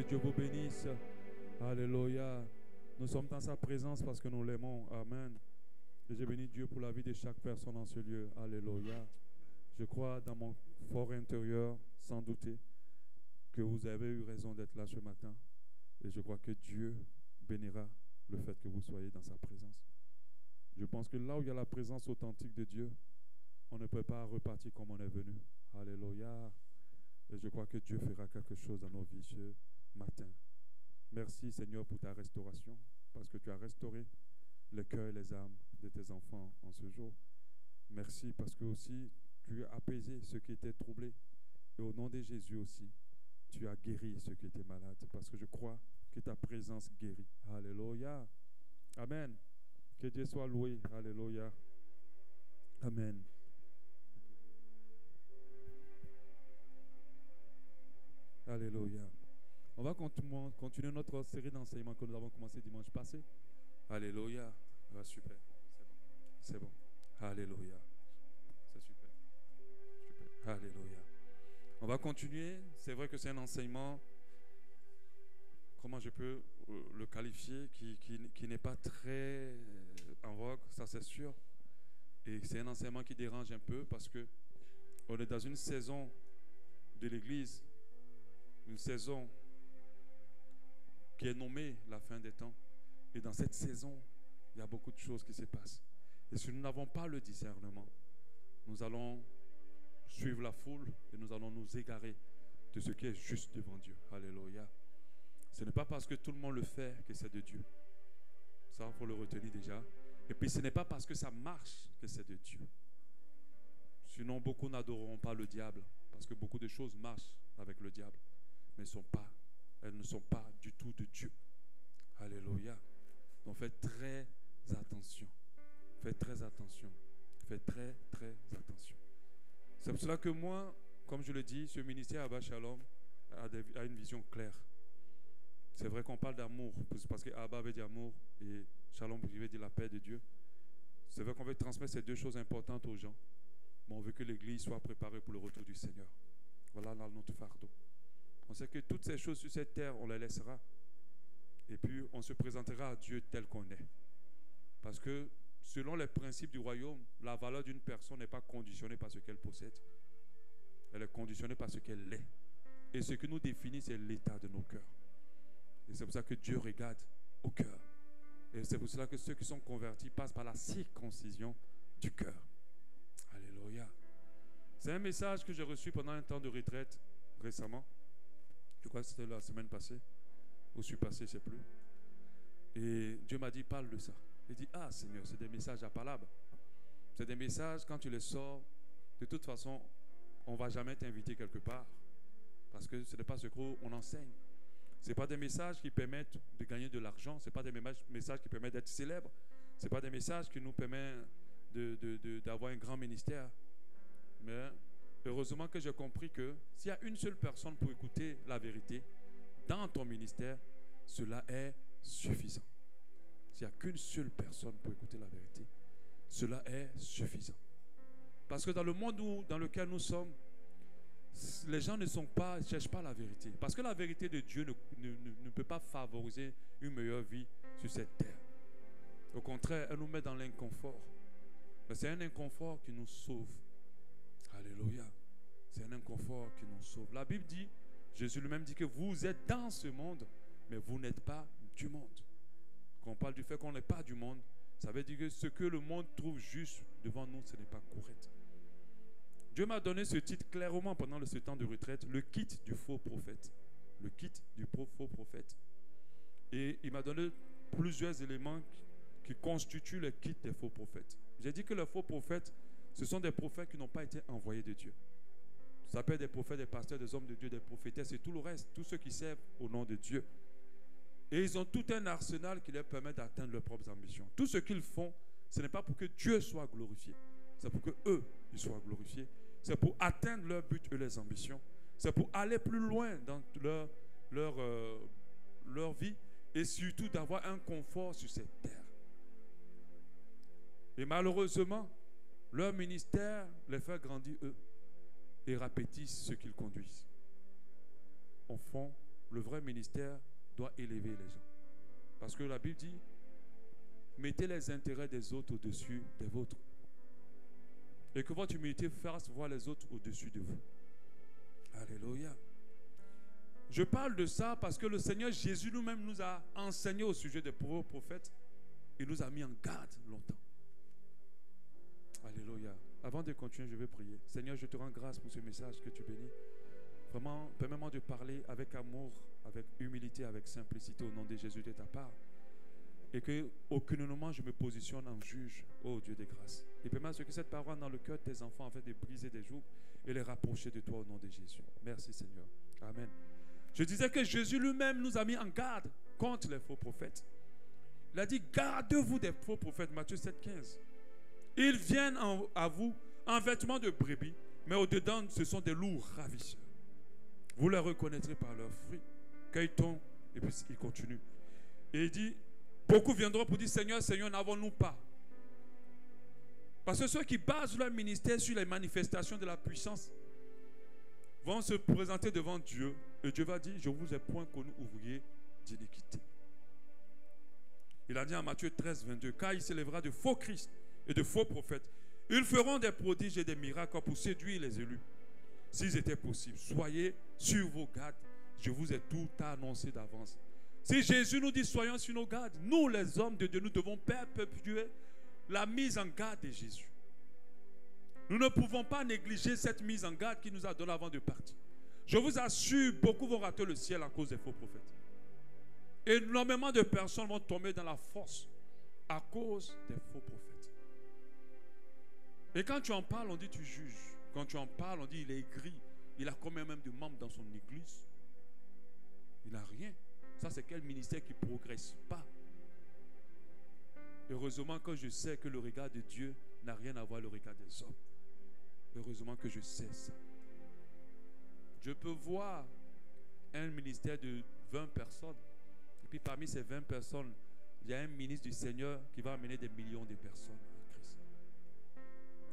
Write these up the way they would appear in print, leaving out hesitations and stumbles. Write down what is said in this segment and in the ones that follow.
Que Dieu vous bénisse. Alléluia. Nous sommes dans sa présence parce que nous l'aimons. Amen. Et je bénis Dieu pour la vie de chaque personne en ce lieu. Alléluia. Je crois dans mon fort intérieur, sans douter, que vous avez eu raison d'être là ce matin. Et je crois que Dieu bénira le fait que vous soyez dans sa présence. Je pense que là où il y a la présence authentique de Dieu, on ne peut pas repartir comme on est venu. Alléluia. Et je crois que Dieu fera quelque chose dans nos vies ce matin. Merci Seigneur pour ta restauration, parce que tu as restauré le cœur et les âmes de tes enfants en ce jour. Merci parce que aussi tu as apaisé ceux qui étaient troublés. Et au nom de Jésus aussi, tu as guéri ceux qui étaient malades, parce que je crois que ta présence guérit. Alléluia. Amen. Que Dieu soit loué. Alléluia. Amen. Alléluia. On va continuer notre série d'enseignements que nous avons commencé dimanche passé. Alléluia. Ah, super. C'est bon. C'est bon. Alléluia. C'est super. Super. Alléluia. On va continuer. C'est vrai que c'est un enseignement, comment je peux le qualifier, qui n'est pas très en vogue, ça c'est sûr. Et c'est un enseignement qui dérange un peu parce que on est dans une saison de l'Église, une saison qui est nommée la fin des temps. Et dans cette saison, il y a beaucoup de choses qui se passent. Et si nous n'avons pas le discernement, nous allons suivre la foule et nous allons nous égarer de ce qui est juste devant Dieu. Alléluia. Ce n'est pas parce que tout le monde le fait que c'est de Dieu. Ça, il faut le retenir déjà. Et puis, ce n'est pas parce que ça marche que c'est de Dieu. Sinon, beaucoup n'adoreront pas le diable, parce que beaucoup de choses marchent avec le diable, mais elles ne sont pas du tout de Dieu. Alléluia. Donc, faites très attention. Faites très attention. Faites très, très attention. C'est pour cela que moi, comme je le dis, ce ministère Abba Shalom a une vision claire. C'est vrai qu'on parle d'amour, parce que Abba veut dire amour et Shalom veut dire la paix de Dieu. C'est vrai qu'on veut transmettre ces deux choses importantes aux gens, mais on veut que l'Église soit préparée pour le retour du Seigneur. Voilà notre fardeau. On sait que toutes ces choses sur cette terre, on les laissera. Et puis, on se présentera à Dieu tel qu'on est. Parce que, selon les principes du royaume, la valeur d'une personne n'est pas conditionnée par ce qu'elle possède. Elle est conditionnée par ce qu'elle est. Et ce qui nous définit, c'est l'état de nos cœurs. Et c'est pour ça que Dieu regarde au cœur. Et c'est pour cela que ceux qui sont convertis passent par la circoncision du cœur. Alléluia. C'est un message que j'ai reçu pendant un temps de retraite récemment. Je crois que c'était la semaine passée. Ou je suis passé, je ne sais plus. Et Dieu m'a dit, parle de ça. Il dit, ah Seigneur, c'est des messages appalables. C'est des messages, quand tu les sors, de toute façon, on ne va jamais t'inviter quelque part. Parce que ce n'est pas ce qu'on enseigne. Ce n'est pas des messages qui permettent de gagner de l'argent. Ce n'est pas des messages qui permettent d'être célèbre. Ce n'est pas des messages qui nous permettent d'avoir un grand ministère. Mais heureusement que j'ai compris que s'il y a une seule personne pour écouter la vérité dans ton ministère, cela est suffisant. S'il n'y a qu'une seule personne pour écouter la vérité, cela est suffisant. Parce que dans le monde dans lequel nous sommes, les gens ne cherchent pas la vérité. Parce que la vérité de Dieu ne peut pas favoriser une meilleure vie sur cette terre. Au contraire, elle nous met dans l'inconfort. Mais c'est un inconfort qui nous sauve. Alléluia. C'est un inconfort qui nous sauve. La Bible dit, Jésus lui-même dit que vous êtes dans ce monde, mais vous n'êtes pas du monde. Quand on parle du fait qu'on n'est pas du monde, ça veut dire que ce que le monde trouve juste devant nous, ce n'est pas correct. Dieu m'a donné ce titre clairement pendant ce temps de retraite, le kit du faux prophète. Le kit du faux prophète. Et il m'a donné plusieurs éléments qui constituent le kit des faux prophètes. J'ai dit que les faux prophètes, ce sont des prophètes qui n'ont pas été envoyés de Dieu. Ça peut être des prophètes, des pasteurs, des hommes de Dieu, des prophétesses et tout le reste, tous ceux qui servent au nom de Dieu. Et ils ont tout un arsenal qui leur permet d'atteindre leurs propres ambitions. Tout ce qu'ils font, ce n'est pas pour que Dieu soit glorifié. C'est pour que eux, ils soient glorifiés. C'est pour atteindre leur but et leurs ambitions. C'est pour aller plus loin dans leur vie et surtout d'avoir un confort sur cette terre. Et malheureusement, leur ministère les fait grandir eux et répétissent ce qu'ils conduisent. Au fond, le vrai ministère doit élever les gens. Parce que la Bible dit, mettez les intérêts des autres au-dessus des vôtres. Et que votre humilité fasse voir les autres au-dessus de vous. Alléluia. Je parle de ça parce que le Seigneur Jésus nous-mêmes nous a enseigné au sujet des pauvres prophètes. Il nous a mis en garde longtemps. Alléluia. Avant de continuer, je vais prier. Seigneur, je te rends grâce pour ce message que tu bénis. Vraiment, permets-moi de parler avec amour, avec humilité, avec simplicité au nom de Jésus de ta part. Et qu'aucunement je me positionne en juge, ô Dieu de grâce. Et permets ce que cette parole dans le cœur de tes enfants, afin de briser des jougs et les rapprocher de toi au nom de Jésus. Merci Seigneur. Amen. Je disais que Jésus lui-même nous a mis en garde contre les faux prophètes. Il a dit, gardez-vous des faux prophètes, Matthieu 7,15. Ils viennent à vous en vêtements de brebis, mais au-dedans, ce sont des loups ravisseurs. Vous les reconnaîtrez par leurs fruits. Cueille-t-on, et puis il continue. Et il dit, beaucoup viendront pour dire, Seigneur, Seigneur, n'avons-nous pas? Parce que ceux qui basent leur ministère sur les manifestations de la puissance vont se présenter devant Dieu. Et Dieu va dire, je vous ai point connu ouvrier d'iniquité. Il a dit en Matthieu 13, 22, car il s'élèvera de faux Christ et de faux prophètes. Ils feront des prodiges et des miracles pour séduire les élus. S'ils étaient possibles, soyez sur vos gardes. Je vous ai tout annoncé d'avance. Si Jésus nous dit soyons sur nos gardes, nous les hommes de Dieu, nous devons perpétuer la mise en garde de Jésus. Nous ne pouvons pas négliger cette mise en garde qu'il nous a donnée avant de partir. Je vous assure, beaucoup vont rater le ciel à cause des faux prophètes. Énormément de personnes vont tomber dans la force à cause des faux prophètes. Et quand tu en parles, on dit tu juges. Quand tu en parles, on dit il est aigri. Il a combien même de membres dans son église? Il n'a rien. Ça, c'est quel ministère qui ne progresse pas? Heureusement que je sais que le regard de Dieu n'a rien à voir avec le regard des hommes. Heureusement que je sais ça. Je peux voir un ministère de 20 personnes. Et puis parmi ces 20 personnes, il y a un ministre du Seigneur qui va amener des millions de personnes à Christ.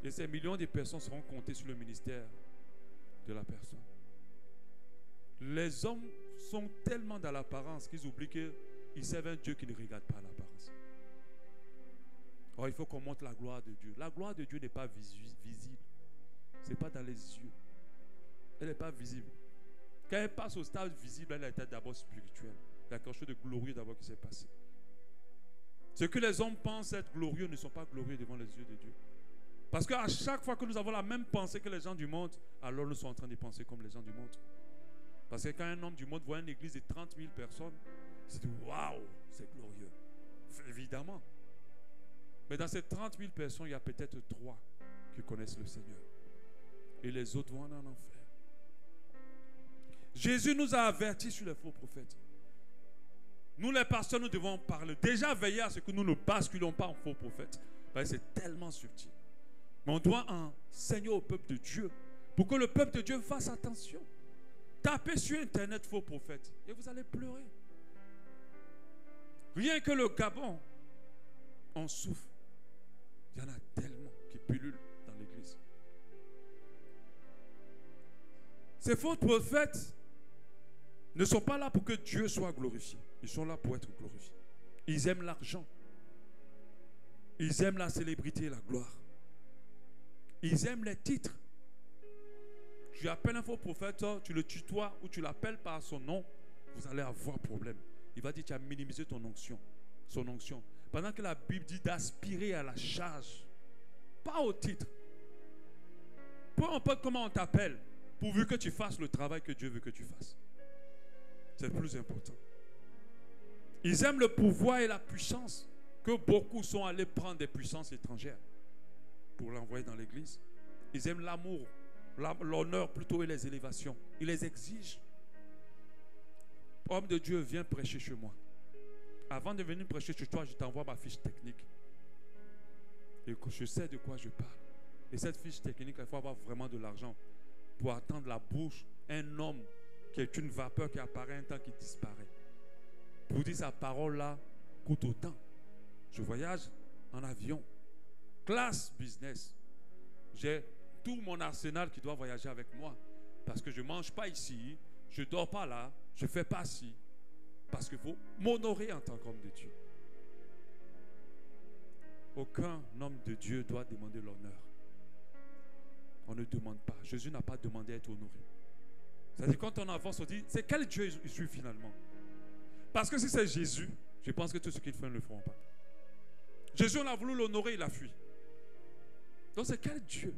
Et ces millions de personnes seront comptées sur le ministère de la personne. Les hommes sont tellement dans l'apparence qu'ils oublient qu'ils servent un Dieu qui ne regarde pas l'apparence. Or, il faut qu'on montre la gloire de Dieu. La gloire de Dieu n'est pas visible. Ce n'est pas dans les yeux. Elle n'est pas visible. Quand elle passe au stade visible, elle était d'abord spirituelle. Il y a quelque chose de glorieux d'abord qui s'est passé. Ce que les hommes pensent être glorieux ne sont pas glorieux devant les yeux de Dieu. Parce qu'à chaque fois que nous avons la même pensée que les gens du monde, alors nous sommes en train de penser comme les gens du monde. Parce que quand un homme du monde voit une église de 30 000 personnes, il se dit waouh, c'est glorieux. Évidemment. Mais dans ces 30 000 personnes, il y a peut-être 3 qui connaissent le Seigneur. Et les autres vont en enfer. Jésus nous a avertis sur les faux prophètes. Nous les pasteurs, nous devons parler. Déjà veiller à ce que nous ne basculons pas en faux prophètes. Parce que c'est tellement subtil. Mais on doit enseigner au peuple de Dieu pour que le peuple de Dieu fasse attention. Tapez sur Internet faux prophètes et vous allez pleurer. Rien que le Gabon, on souffre. Il y en a tellement qui pullulent dans l'église. Ces faux prophètes ne sont pas là pour que Dieu soit glorifié. Ils sont là pour être glorifiés. Ils aiment l'argent. Ils aiment la célébrité et la gloire. Ils aiment les titres. Tu appelles un faux prophète, tu le tutoies ou tu l'appelles par son nom, vous allez avoir problème. Il va dire tu as minimisé ton onction, son onction. Pendant que la Bible dit d'aspirer à la charge, pas au titre. Peu importe comment on t'appelle, pourvu que tu fasses le travail que Dieu veut que tu fasses. C'est le plus important. Ils aiment le pouvoir et la puissance, que beaucoup sont allés prendre des puissances étrangères pour l'envoyer dans l'église. Ils aiment l'amour, l'honneur plutôt et les élévations. Ils les exigent. Homme de Dieu, viens prêcher chez moi. Avant de venir prêcher chez toi, je t'envoie ma fiche technique. Et que je sais de quoi je parle. Et cette fiche technique, il faut avoir vraiment de l'argent pour attendre la bouche un homme qui est une vapeur qui apparaît un temps qui disparaît. Pour dire sa parole là coûte autant. Je voyage en avion. Classe business. J'ai tout mon arsenal qui doit voyager avec moi. Parce que je ne mange pas ici, je ne dors pas là, Je ne fais pas ci parce qu'il faut m'honorer en tant qu'homme de Dieu. Aucun homme de Dieu doit demander l'honneur. On ne demande pas. Jésus n'a pas demandé à être honoré. C'est-à-dire quand on avance, on dit, c'est quel Dieu il suit finalement? Parce que si c'est Jésus, je pense que tout ce qu'il fait ne le feront pas. Jésus, on a voulu l'honorer, il a fui. Donc c'est quel Dieu?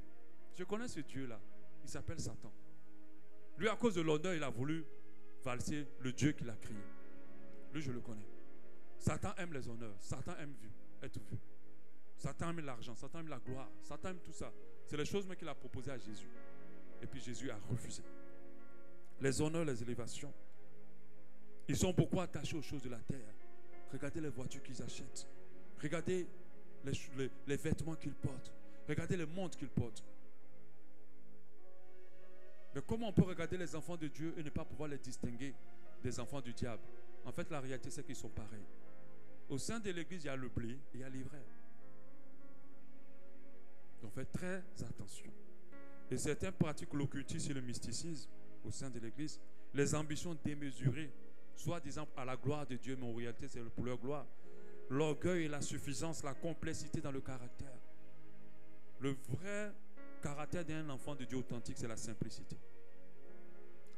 Je connais ce Dieu-là. Il s'appelle Satan. Lui, à cause de l'honneur, il a voulu valser le Dieu qu'il a créé. Lui, je le connais. Satan aime les honneurs. Satan aime être vu. Satan aime l'argent. Satan aime la gloire. Satan aime tout ça. C'est les choses même qu'il a proposées à Jésus. Et puis Jésus a refusé. Les honneurs, les élévations. Ils sont beaucoup attachés aux choses de la terre. Regardez les voitures qu'ils achètent. Regardez les vêtements qu'ils portent. Regardez les montres qu'ils portent. Mais comment on peut regarder les enfants de Dieu et ne pas pouvoir les distinguer des enfants du diable? En fait, la réalité, c'est qu'ils sont pareils. Au sein de l'église, il y a le blé et il y a l'ivraie. Donc faites très attention. Et certains pratiquent l'occultisme et le mysticisme au sein de l'église. Les ambitions démesurées, soit disant à la gloire de Dieu, mais en réalité c'est pour leur gloire. L'orgueil et la suffisance, la complexité dans le caractère. Le vrai caractère d'un enfant de Dieu authentique, c'est la simplicité.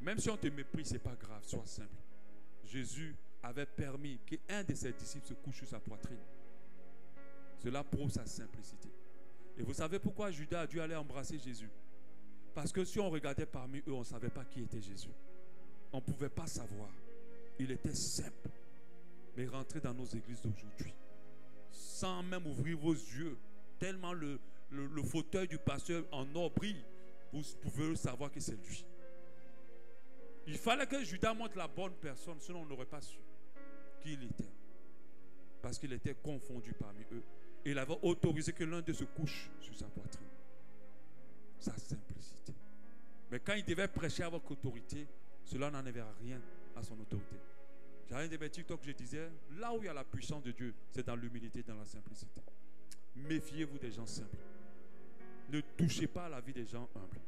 Même si on te méprise, ce n'est pas grave, sois simple. Jésus avait permis qu'un de ses disciples se couche sur sa poitrine. Cela prouve sa simplicité. Et vous savez pourquoi Judas a dû aller embrasser Jésus? Parce que si on regardait parmi eux, on ne savait pas qui était Jésus. On ne pouvait pas savoir. Il était simple. Mais rentrez dans nos églises d'aujourd'hui, sans même ouvrir vos yeux, tellement le fauteuil du pasteur en or brille, vous pouvez savoir que c'est lui. Il fallait que Judas montre la bonne personne, sinon on n'aurait pas su qui il était. Parce qu'il était confondu parmi eux. Et il avait autorisé que l'un d'eux se couche sur sa poitrine. Sa simplicité. Mais quand il devait prêcher avec autorité, cela n'enlevait rien à son autorité. J'avais un de mes TikTok que je disais, là où il y a la puissance de Dieu, c'est dans l'humilité, dans la simplicité. Méfiez-vous des gens simples. Ne touchez pas à la vie des gens humbles.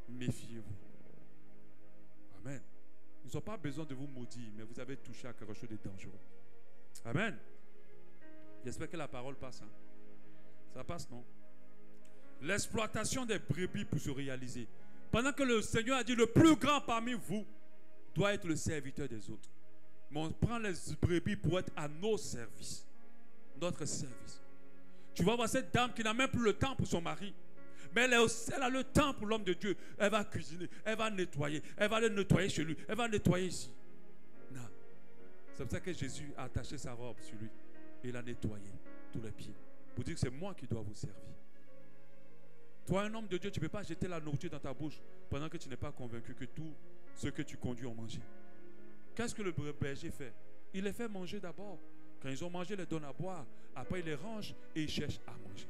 Méfiez-vous. Amen. Ils n'ont pas besoin de vous maudire, mais vous avez touché à quelque chose de dangereux. Amen. J'espère que la parole passe. Hein? Ça passe, non? L'exploitation des brebis pour se réaliser. Pendant que le Seigneur a dit, le plus grand parmi vous doit être le serviteur des autres. Mais on prend les brebis pour être à nos services. Notre service. Tu vas voir cette dame qui n'a même plus le temps pour son mari. Mais elle a le temps pour l'homme de Dieu. Elle va cuisiner, elle va nettoyer, elle va le nettoyer chez lui, elle va nettoyer ici. Non. C'est pour ça que Jésus a attaché sa robe sur lui. Et il a nettoyé tous les pieds. Pour dire que c'est moi qui dois vous servir. Toi, un homme de Dieu, tu ne peux pas jeter la nourriture dans ta bouche pendant que tu n'es pas convaincu que tout ce que tu conduis ont mangé. Qu'est-ce que le berger fait? Il les fait manger d'abord. Quand ils ont mangé, il les donne à boire. Après, il les range et il cherche à manger.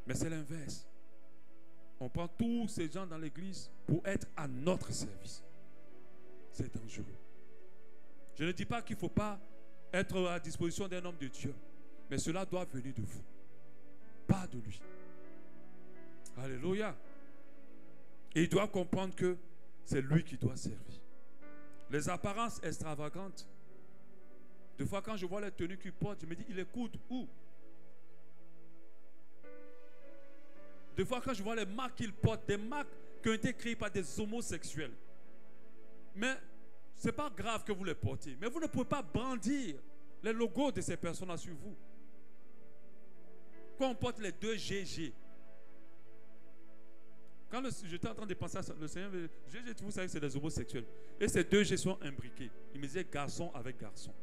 Mais c'est l'inverse. On prend tous ces gens dans l'église pour être à notre service. C'est dangereux. Je ne dis pas qu'il ne faut pas être à disposition d'un homme de Dieu. Mais cela doit venir de vous. Pas de lui. Alléluia. Et il doit comprendre que c'est lui qui doit servir. Les apparences extravagantes. Des fois, quand je vois les tenues qu'il porte, je me dis, il écoute où? Des fois, quand je vois les marques qu'il porte, des marques qui ont été créées par des homosexuels. Mais ce n'est pas grave que vous les portiez. Mais vous ne pouvez pas brandir les logos de ces personnes-là sur vous. Quand on porte les 2 GG. Quand j'étais en train de penser à ça, le Seigneur, GG, vous savez que c'est des homosexuels. Et ces 2 G sont imbriqués. Il me disait garçon avec garçon.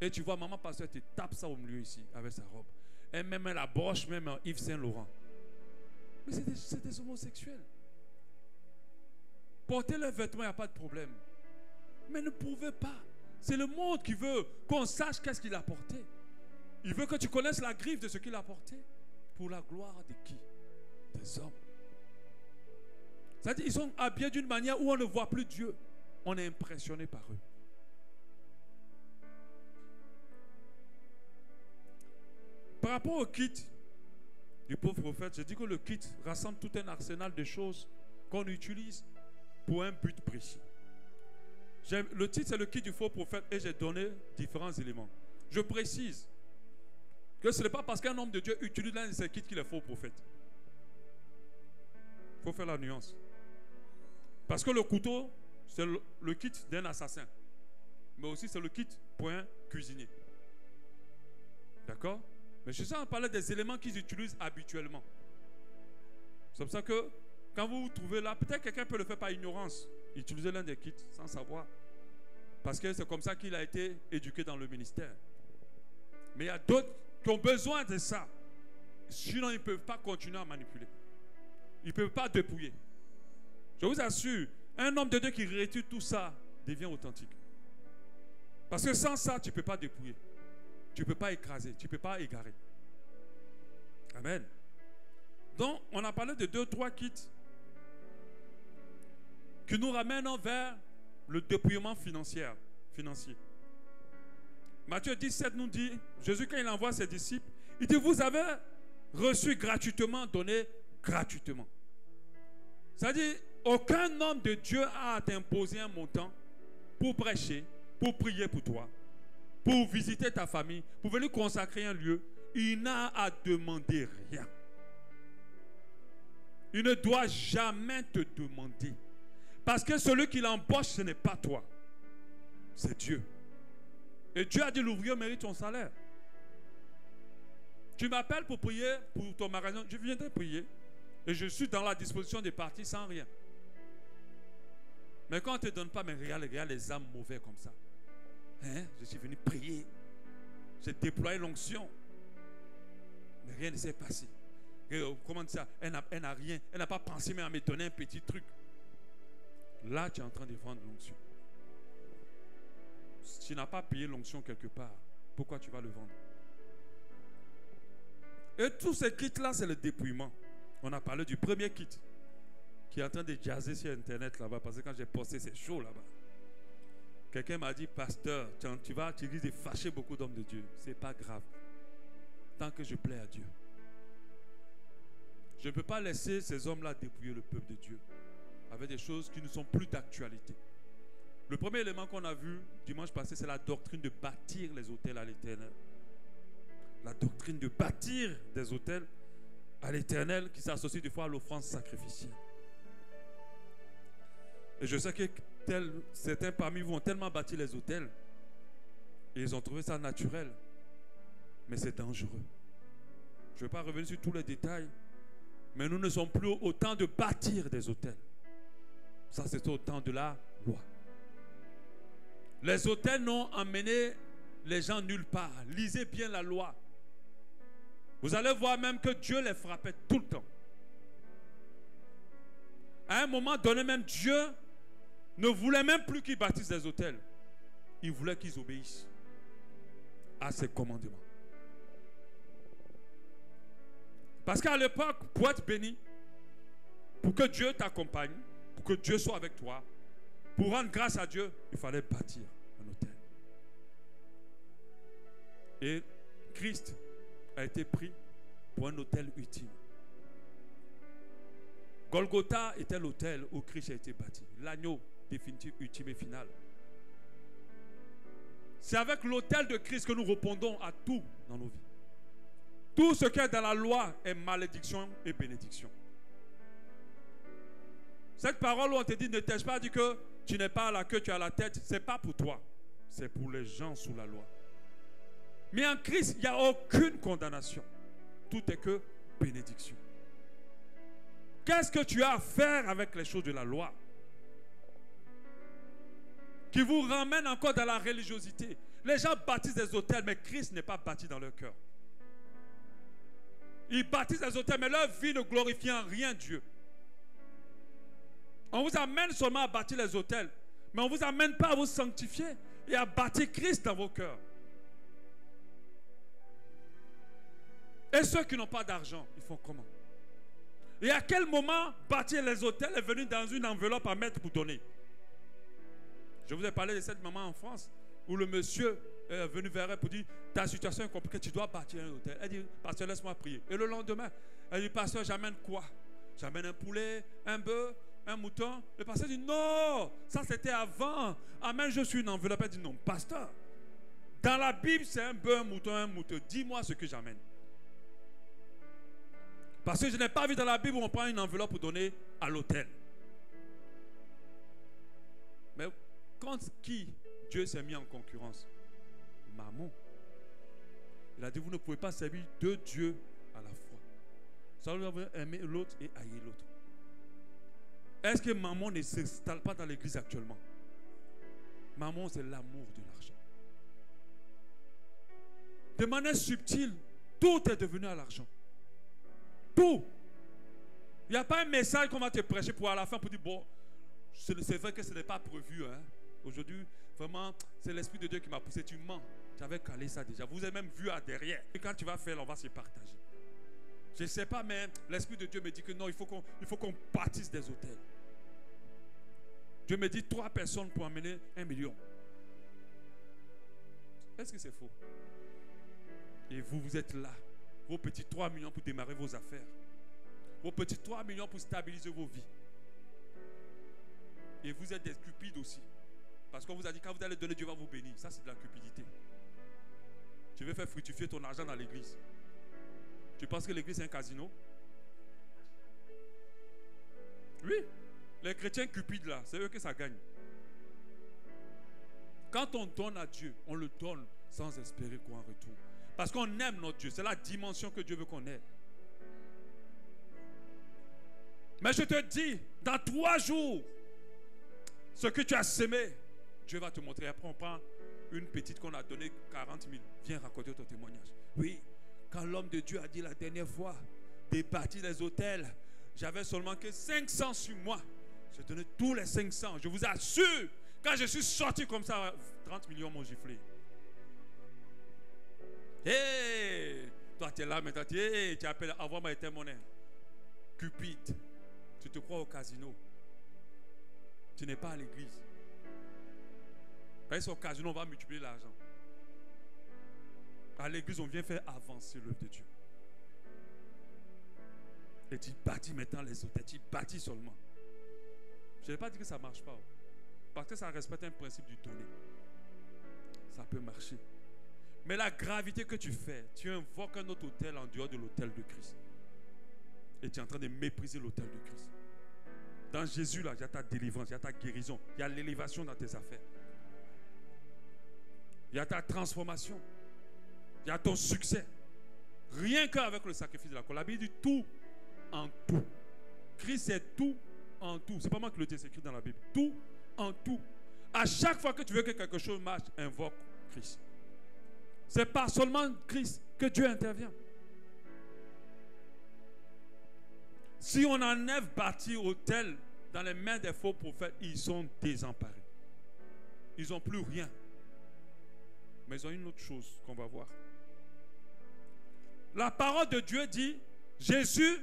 Et tu vois, maman pasteur te tape ça au milieu ici, avec sa robe. Et même la broche, même Yves Saint-Laurent. Mais c'est des homosexuels. Porter leurs vêtements, il n'y a pas de problème. Mais ne pouvez pas. C'est le monde qui veut qu'on sache qu'est-ce qu'il a porté. Il veut que tu connaisses la griffe de ce qu'il a porté. Pour la gloire de qui? Des hommes. C'est-à-dire qu'ils sont habillés d'une manière où on ne voit plus Dieu. On est impressionné par eux. Par rapport au kit, du pauvre prophète, je dis que le kit rassemble tout un arsenal de choses qu'on utilise pour un but précis. Le titre, c'est le kit du faux prophète et j'ai donné différents éléments. Je précise que ce n'est pas parce qu'un homme de Dieu utilise l'un de ces kits qu'il est faux prophète. Il faut faire la nuance. Parce que le couteau, c'est le kit d'un assassin. Mais aussi, c'est le kit pour un cuisinier. D'accord? Mais je suis en parler des éléments qu'ils utilisent habituellement. C'est pour ça que quand vous vous trouvez là, peut-être quelqu'un peut le faire par ignorance. Utiliser l'un des kits sans savoir. Parce que c'est comme ça qu'il a été éduqué dans le ministère. Mais il y a d'autres qui ont besoin de ça. Sinon, ils ne peuvent pas continuer à manipuler. Ils ne peuvent pas dépouiller. Je vous assure, un homme de Dieu qui retire tout ça devient authentique. Parce que sans ça, tu ne peux pas dépouiller. Tu ne peux pas écraser. Tu ne peux pas égarer. Amen. Donc, on a parlé de 2-3 kits qui nous ramènent vers le dépouillement financier. Matthieu 17 nous dit, Jésus quand il envoie ses disciples, il dit, vous avez reçu gratuitement, donné gratuitement. C'est-à-dire, aucun homme de Dieu a à t'imposer un montant pour prêcher, pour prier pour toi, pour visiter ta famille, pour venir consacrer un lieu. Il n'a à demander rien. Il ne doit jamais te demander. Parce que celui qui l'embauche, ce n'est pas toi. C'est Dieu. Et Dieu a dit, l'ouvrier mérite son salaire. Tu m'appelles pour prier pour ton magasin. Je viendrai prier. Et je suis dans la disposition de partir sans rien. Mais quand on ne te donne pas, mais regarde les âmes mauvais comme ça. Hein? Je suis venu prier. J'ai déployé l'onction. Mais rien ne s'est passé. Et, comment ça? Elle n'a rien. Elle n'a pas pensé même à me donner un petit truc. Là, tu es en train de vendre l'onction. Si tu n'as pas payé l'onction quelque part, pourquoi tu vas le vendre? Et tous ces kits-là, c'est le dépouillement. On a parlé du premier kit qui est en train de jazzer sur Internet là-bas. Parce que quand j'ai posté, c'est chaud là-bas. Quelqu'un m'a dit, pasteur, tu risques de fâcher beaucoup d'hommes de Dieu. Ce n'est pas grave. Tant que je plais à Dieu. Je ne peux pas laisser ces hommes-là dépouiller le peuple de Dieu avec des choses qui ne sont plus d'actualité. Le premier élément qu'on a vu dimanche passé, c'est la doctrine de bâtir les autels à l'Éternel. La doctrine de bâtir des autels à l'Éternel qui s'associe des fois à l'offrande sacrificielle. Et je sais que certains parmi vous ont tellement bâti les autels et ils ont trouvé ça naturel. Mais c'est dangereux. Je ne vais pas revenir sur tous les détails. Mais nous ne sommes plus au temps de bâtir des autels. Ça, c'est au temps de la loi. Les autels n'ont emmené les gens nulle part. Lisez bien la loi. Vous allez voir même que Dieu les frappait tout le temps. À un moment donné, même Dieu ne voulait même plus qu'ils bâtissent des autels. Il voulait qu'ils obéissent à ses commandements. Parce qu'à l'époque, pour être béni, pour que Dieu t'accompagne, pour que Dieu soit avec toi, pour rendre grâce à Dieu, il fallait bâtir un autel. Et Christ a été pris pour un autel ultime. Golgotha était l'autel où Christ a été bâti. L'agneau définitif, ultime et final. C'est avec l'autel de Christ que nous répondons à tout dans nos vies. Tout ce qui est dans la loi est malédiction et bénédiction. Cette parole où on te dit, ne t'ai-je pas dit que tu n'es pas à la queue, tu as la tête, ce n'est pas pour toi. C'est pour les gens sous la loi. Mais en Christ, il n'y a aucune condamnation. Tout est que bénédiction. Qu'est-ce que tu as à faire avec les choses de la loi qui vous ramènent encore dans la religiosité? Les gens bâtissent des autels, mais Christ n'est pas bâti dans leur cœur. Ils bâtissent des autels, mais leur vie ne glorifie en rien Dieu. On vous amène seulement à bâtir les autels, mais on ne vous amène pas à vous sanctifier et à bâtir Christ dans vos cœurs. Et ceux qui n'ont pas d'argent, ils font comment? Et à quel moment bâtir les autels est venu dans une enveloppe à mettre pour donner? Je vous ai parlé de cette maman en France où le monsieur est venu vers elle pour dire, ta situation est compliquée, tu dois bâtir un hôtel. Elle dit, pasteur, laisse-moi prier. Et le lendemain, Elle dit, pasteur, j'amène quoi? J'amène un poulet, un bœuf, un mouton. Le pasteur dit, non, ça c'était avant. Amen, je suis une enveloppe. Elle dit, non, pasteur, dans la Bible, c'est un bœuf, un mouton. Dis-moi ce que j'amène. Parce que je n'ai pas vu dans la Bible où on prend une enveloppe pour donner à l'autel. Mais quand qui Dieu s'est mis en concurrence? Maman. Il a dit, vous ne pouvez pas servir deux dieux à la fois. Ça vous avez aimé l'autre et haïr l'autre. Est-ce que maman ne s'installe pas dans l'église actuellement? Maman, c'est l'amour de l'argent. De manière subtile, tout est devenu à l'argent. Tout. Il n'y a pas un message qu'on va te prêcher pour à la fin pour dire, bon, c'est vrai que ce n'est pas prévu. Hein. Aujourd'hui, vraiment, c'est l'Esprit de Dieu qui m'a poussé. Tu mens. J'avais calé ça déjà. Vous avez même vu à derrière. Et quand tu vas faire, on va se partager. Je ne sais pas, mais l'Esprit de Dieu me dit que non, il faut qu'on bâtisse des hôtels. Dieu me dit 3 personnes pour amener 1 million. Est-ce que c'est faux? Et vous êtes là. Vos petits 3 millions pour démarrer vos affaires. Vos petits 3 millions pour stabiliser vos vies. Et vous êtes des cupides aussi. Parce qu'on vous a dit, quand vous allez donner, Dieu va vous bénir. Ça, c'est de la cupidité. Tu veux faire fructifier ton argent dans l'église. Tu penses que l'église est un casino? Oui. Les chrétiens cupides là, c'est eux que ça gagne. Quand on donne à Dieu, on le donne sans espérer quoi en retour. Parce qu'on aime notre Dieu. C'est la dimension que Dieu veut qu'on ait. Mais je te dis, dans 3 jours, ce que tu as semé, Dieu va te montrer. Après, on prend une petite qu'on a donnée 40 000. Viens raconter ton témoignage. Oui, quand l'homme de Dieu a dit la dernière fois de bâtir des hôtels, j'avais seulement que 500 sur moi. J'ai donné tous les 500. Je vous assure, quand je suis sorti comme ça, 30 millions m'ont giflé. Hé, toi tu es là maintenant, tu appelles, envoie-moi tes monnaies. Cupide, tu te crois au casino. Tu n'es pas à l'église. Quand ils sont au casino, on va multiplier l'argent. À l'église, on vient faire avancer l'œuvre de Dieu. Et tu bâtis maintenant les hôtels, tu bâtis seulement. Je n'ai pas dit que ça ne marche pas. Parce que ça respecte un principe du donner. Ça peut marcher. Mais la gravité que tu fais, tu invoques un autre hôtel en dehors de l'hôtel de Christ. Et tu es en train de mépriser l'hôtel de Christ. Dans Jésus, là, il y a ta délivrance, il y a ta guérison, il y a l'élévation dans tes affaires. Il y a ta transformation. Il y a ton succès. Rien qu'avec le sacrifice de la croix. La Bible dit tout en tout. Christ est tout en tout. C'est pas moi qui le dis, c'est écrit dans la Bible. Tout en tout. À chaque fois que tu veux que quelque chose marche, invoque Christ. C'est pas seulement Christ que Dieu intervient. Si on enlève bâtir hôtel dans les mains des faux prophètes, ils sont désemparés. Ils n'ont plus rien. Mais ils ont une autre chose qu'on va voir. La parole de Dieu dit, Jésus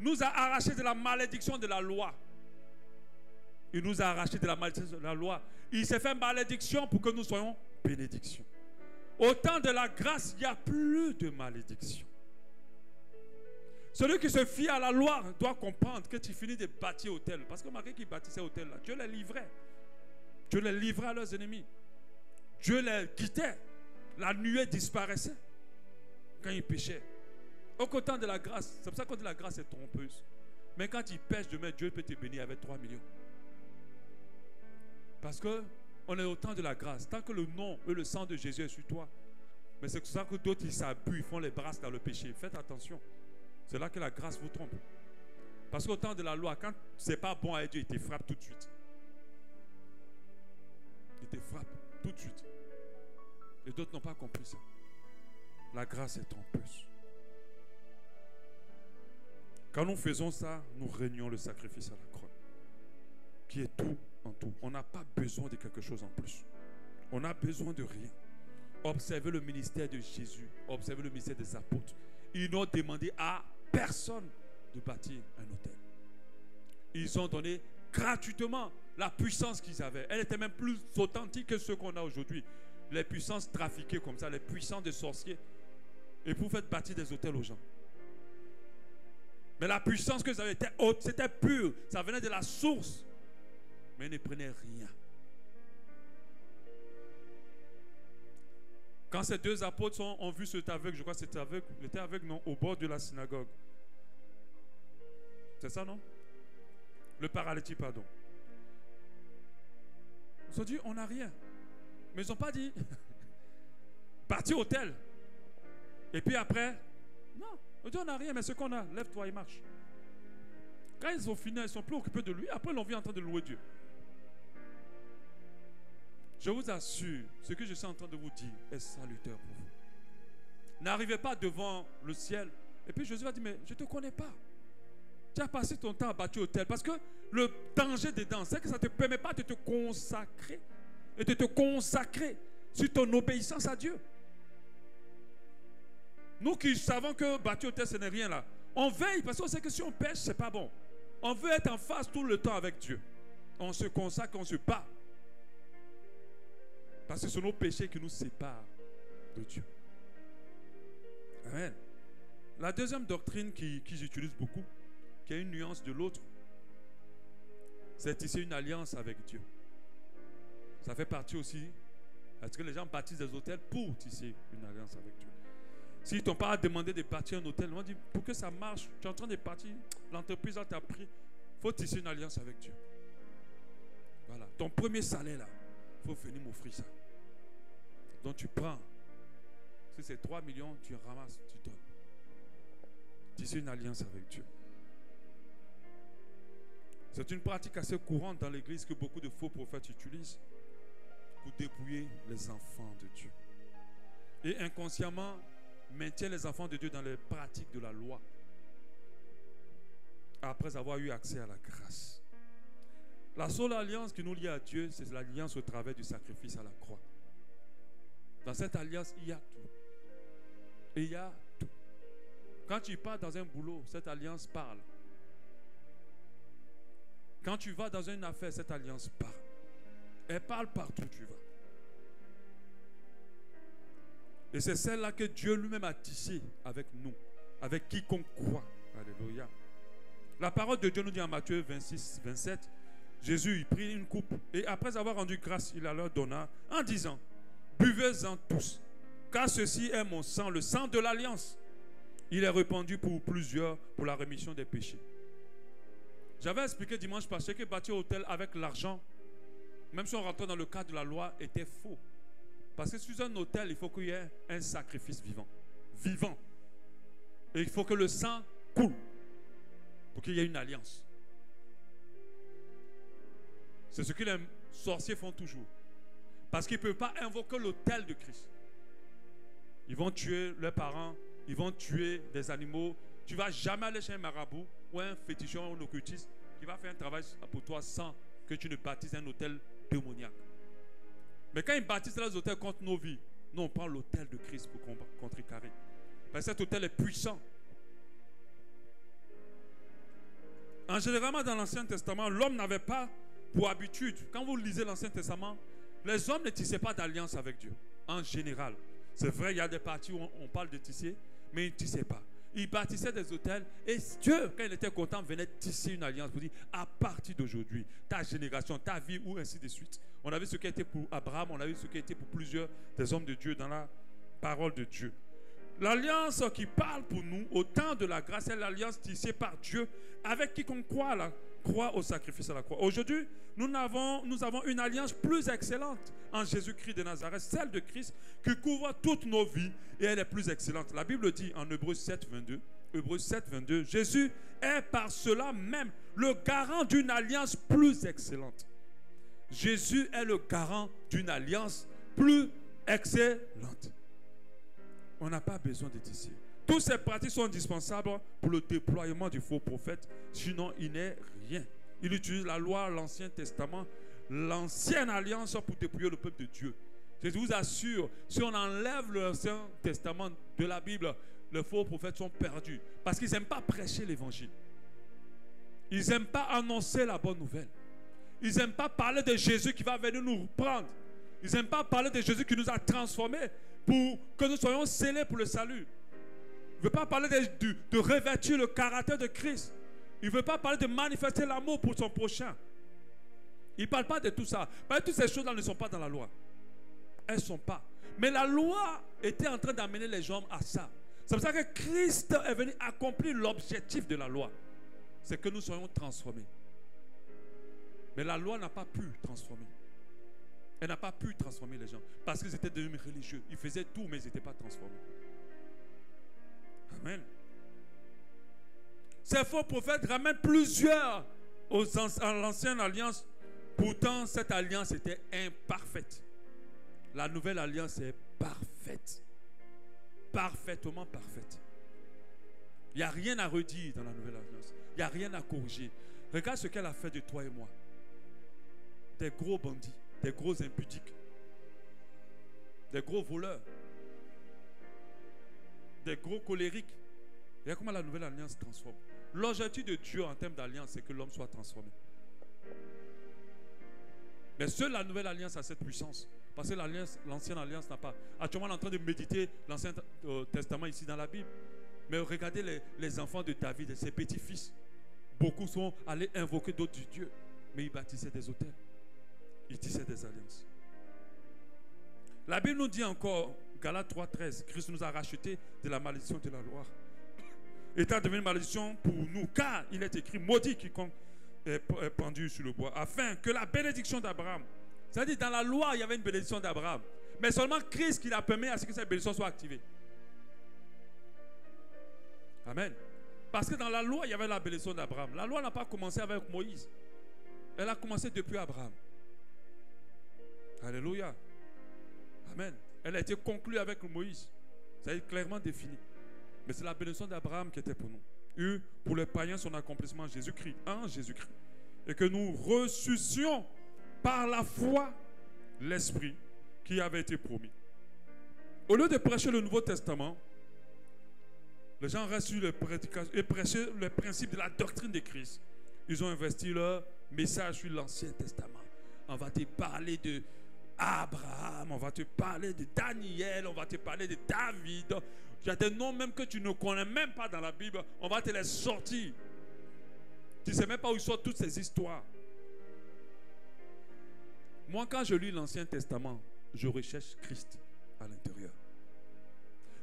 nous a arrachés de la malédiction de la loi. Il nous a arrachés de la malédiction de la loi. Il s'est fait malédiction pour que nous soyons bénédiction. Au temps de la grâce, il n'y a plus de malédiction. Celui qui se fie à la loi doit comprendre que tu finis de bâtir hôtel. Parce que malgré qu'ils bâtissaient hôtel là, Dieu les livrait. Dieu les livrait à leurs ennemis. Dieu les quittait. La nuée disparaissait quand ils péchaient. Au temps de la grâce, c'est pour ça qu'on dit la grâce est trompeuse. Mais quand tu pêches demain, Dieu peut te bénir avec 3 millions. Parce qu'on est au temps de la grâce. Tant que le nom et le sang de Jésus est sur toi. Mais c'est pour ça que d'autres ils s'abusent, ils font les brasses dans le péché. Faites attention. C'est là que la grâce vous trompe. Parce qu'au temps de la loi, quand c'est pas bon à Dieu, il te frappe tout de suite. Il te frappe tout de suite. Et d'autres n'ont pas compris ça. La grâce est trompeuse. Quand nous faisons ça, nous régnons le sacrifice à la croix. Qui est tout en tout. On n'a pas besoin de quelque chose en plus. On n'a besoin de rien. Observez le ministère de Jésus. Observez le ministère des apôtres. Ils n'ont demandé à personne de bâtir un hôtel. Ils ont donné gratuitement la puissance qu'ils avaient. Elle était même plus authentique que ce qu'on a aujourd'hui. Les puissances trafiquées comme ça, les puissances de sorciers. Et pour faire bâtir des hôtels aux gens. Mais la puissance que vous avez était haute, c'était pur. Ça venait de la source. Mais ils ne prenaient rien. Quand ces deux apôtres ont vu cet aveugle, je crois que c'était aveugle, il était aveugle, non, au bord de la synagogue. C'est ça, non? Le paralytique, pardon. Ils se sont dit, on n'a rien. Mais ils n'ont pas dit, parti au tel. Et puis après, non, ils ont dit, on n'a rien, mais ce qu'on a, lève-toi et marche. Quand ils ont fini, ils sont plus occupés de lui. Après, ils l'ont vu en train de louer Dieu. Je vous assure, ce que je suis en train de vous dire est salutaire pour vous. N'arrivez pas devant le ciel. Et puis Jésus va dire, mais je ne te connais pas. Tu as passé ton temps à battre au tel. Parce que le danger dedans, c'est que ça ne te permet pas de te consacrer. Et de te consacrer sur ton obéissance à Dieu. Nous qui savons que battre au tel, ce n'est rien là. On veille parce qu'on sait que si on pêche, ce n'est pas bon. On veut être en face tout le temps avec Dieu. On se consacre, on se bat. Parce que c'est nos péchés qui nous séparent de Dieu. Amen. La deuxième doctrine qu'ils utilisent beaucoup, qui a une nuance de l'autre, c'est tisser une alliance avec Dieu. Ça fait partie aussi, parce que les gens bâtissent des hôtels pour tisser une alliance avec Dieu. S'ils t'ont pas demandé de bâtir un hôtel, ils vont dire, pour que ça marche, tu es en train de bâtir, l'entreprise t'a pris, il faut tisser une alliance avec Dieu. Voilà. Ton premier salaire là, il faut venir m'offrir ça. Donc tu prends. Si c'est 3 millions, tu ramasses, tu donnes. Tisser une alliance avec Dieu. C'est une pratique assez courante dans l'église que beaucoup de faux prophètes utilisent pour dépouiller les enfants de Dieu. Et inconsciemment, maintient les enfants de Dieu dans les pratiques de la loi. Après avoir eu accès à la grâce. La seule alliance qui nous lie à Dieu, c'est l'alliance au travers du sacrifice à la croix. Dans cette alliance, il y a tout. Et il y a tout. Quand tu pars dans un boulot, cette alliance parle. Quand tu vas dans une affaire, cette alliance parle. Elle parle partout où tu vas. Et c'est celle-là que Dieu lui-même a tissée avec nous, avec quiconque croit. Alléluia. La parole de Dieu nous dit en Matthieu 26, 27, Jésus, il prit une coupe et après avoir rendu grâce, il la leur donna en disant, buvez-en tous, car ceci est mon sang, le sang de l'alliance. Il est répandu pour plusieurs, pour la rémission des péchés. J'avais expliqué dimanche passé que bâtir hôtel avec l'argent, même si on rentrait dans le cadre de la loi, était faux. Parce que sur un hôtel, il faut qu'il y ait un sacrifice vivant. Vivant. Et il faut que le sang coule pour qu'il y ait une alliance. C'est ce que les sorciers font toujours. Parce qu'ils ne peuvent pas invoquer l'autel de Christ. Ils vont tuer leurs parents, ils vont tuer des animaux. Tu ne vas jamais aller chez un marabout ou un féticheur ou un occultiste qui va faire un travail pour toi sans que tu ne bâtisses un autel démoniaque. Mais quand ils bâtissent les autels contre nos vies, nous on prend l'autel de Christ pour contrecarrer. Parce que cet autel est puissant. En général, dans l'Ancien Testament, l'homme n'avait pas pour habitude, quand vous lisez l'Ancien Testament, les hommes ne tissaient pas d'alliance avec Dieu. En général. C'est vrai, il y a des parties où on parle de tisser, mais ils ne tissaient pas. Ils bâtissaient des autels et Dieu, quand il était content, venait tisser une alliance pour dire, à partir d'aujourd'hui, ta génération, ta vie, ou ainsi de suite. On a vu ce qui a été pour Abraham, on a vu ce qui a été pour plusieurs des hommes de Dieu dans la parole de Dieu. L'alliance qui parle pour nous au temps de la grâce est l'alliance tissée par Dieu avec quiconque croit au sacrifice à la croix. Aujourd'hui, nous avons une alliance plus excellente en Jésus-Christ de Nazareth, celle de Christ qui couvre toutes nos vies et elle est plus excellente. La Bible dit en Hébreux 7, 22, Jésus est par cela même le garant d'une alliance plus excellente. Jésus est le garant d'une alliance plus excellente. On n'a pas besoin de tisser. Toutes ces pratiques sont indispensables pour le déploiement du faux prophète. Sinon, il n'est rien. Il utilise la loi, l'Ancien Testament, l'ancienne alliance pour dépouiller le peuple de Dieu. Je vous assure, si on enlève l'Ancien Testament de la Bible, les faux prophètes sont perdus. Parce qu'ils n'aiment pas prêcher l'évangile. Ils n'aiment pas annoncer la bonne nouvelle. Ils n'aiment pas parler de Jésus qui va venir nous prendre. Ils n'aiment pas parler de Jésus qui nous a transformés pour que nous soyons scellés pour le salut. ne veut pas parler de revêtir le caractère de Christ. Il ne veut pas parler de manifester l'amour pour son prochain. Il ne parle pas de tout ça. Parce que toutes ces choses-là ne sont pas dans la loi. Elles ne sont pas. Mais la loi était en train d'amener les gens à ça. C'est pour ça que Christ est venu accomplir l'objectif de la loi. C'est que nous soyons transformés. Mais la loi n'a pas pu transformer. Elle n'a pas pu transformer les gens. Parce qu'ils étaient devenus religieux. Ils faisaient tout, mais ils n'étaient pas transformés. Amen. Ces faux prophètes ramènent plusieurs à l'ancienne alliance. Pourtant, cette alliance était imparfaite. La nouvelle alliance est parfaite. Parfaitement parfaite. Il n'y a rien à redire dans la nouvelle alliance. Il n'y a rien à corriger. Regarde ce qu'elle a fait de toi et moi. Des gros bandits, des gros impudiques, des gros voleurs, des gros colériques. Regarde comment la nouvelle alliance transforme. L'objectif de Dieu en termes d'alliance, c'est que l'homme soit transformé. Mais seule la nouvelle alliance a cette puissance. Parce que l'ancienne alliance n'a pas. Actuellement, on est en train de méditer l'Ancien Testament ici dans la Bible. Mais regardez les enfants de David et ses petits-fils. Beaucoup sont allés invoquer d'autres dieux. Mais ils bâtissaient des autels. Ils tissaient des alliances. La Bible nous dit encore, Galates 3,13, Christ nous a rachetés de la malédiction de la loi. Étant devenu malédiction pour nous, car il est écrit, maudit quiconque est pendu sur le bois, afin que la bénédiction d'Abraham, c'est-à-dire dans la loi, il y avait une bénédiction d'Abraham, mais seulement Christ qui a permis à ce que cette bénédiction soit activée. Amen. Parce que dans la loi, il y avait la bénédiction d'Abraham. La loi n'a pas commencé avec Moïse. Elle a commencé depuis Abraham. Alléluia. Amen. Elle a été conclue avec Moïse. Ça est clairement défini. Mais c'est la bénédiction d'Abraham qui était pour nous. Et pour les païens, son accomplissement en Jésus-Christ. En Jésus-Christ. Et que nous ressuscions par la foi l'Esprit qui avait été promis. Au lieu de prêcher le Nouveau Testament, les gens restent sur les prédications et prêcher le principe de la doctrine de Christ. Ils ont investi leur message sur l'Ancien Testament. On va te parler de Abraham, on va te parler de Daniel, on va te parler de David. Il y a des noms même que tu ne connais même pas dans la Bible. On va te les sortir. Tu ne sais même pas où sortent toutes ces histoires. Moi, quand je lis l'Ancien Testament, je recherche Christ à l'intérieur.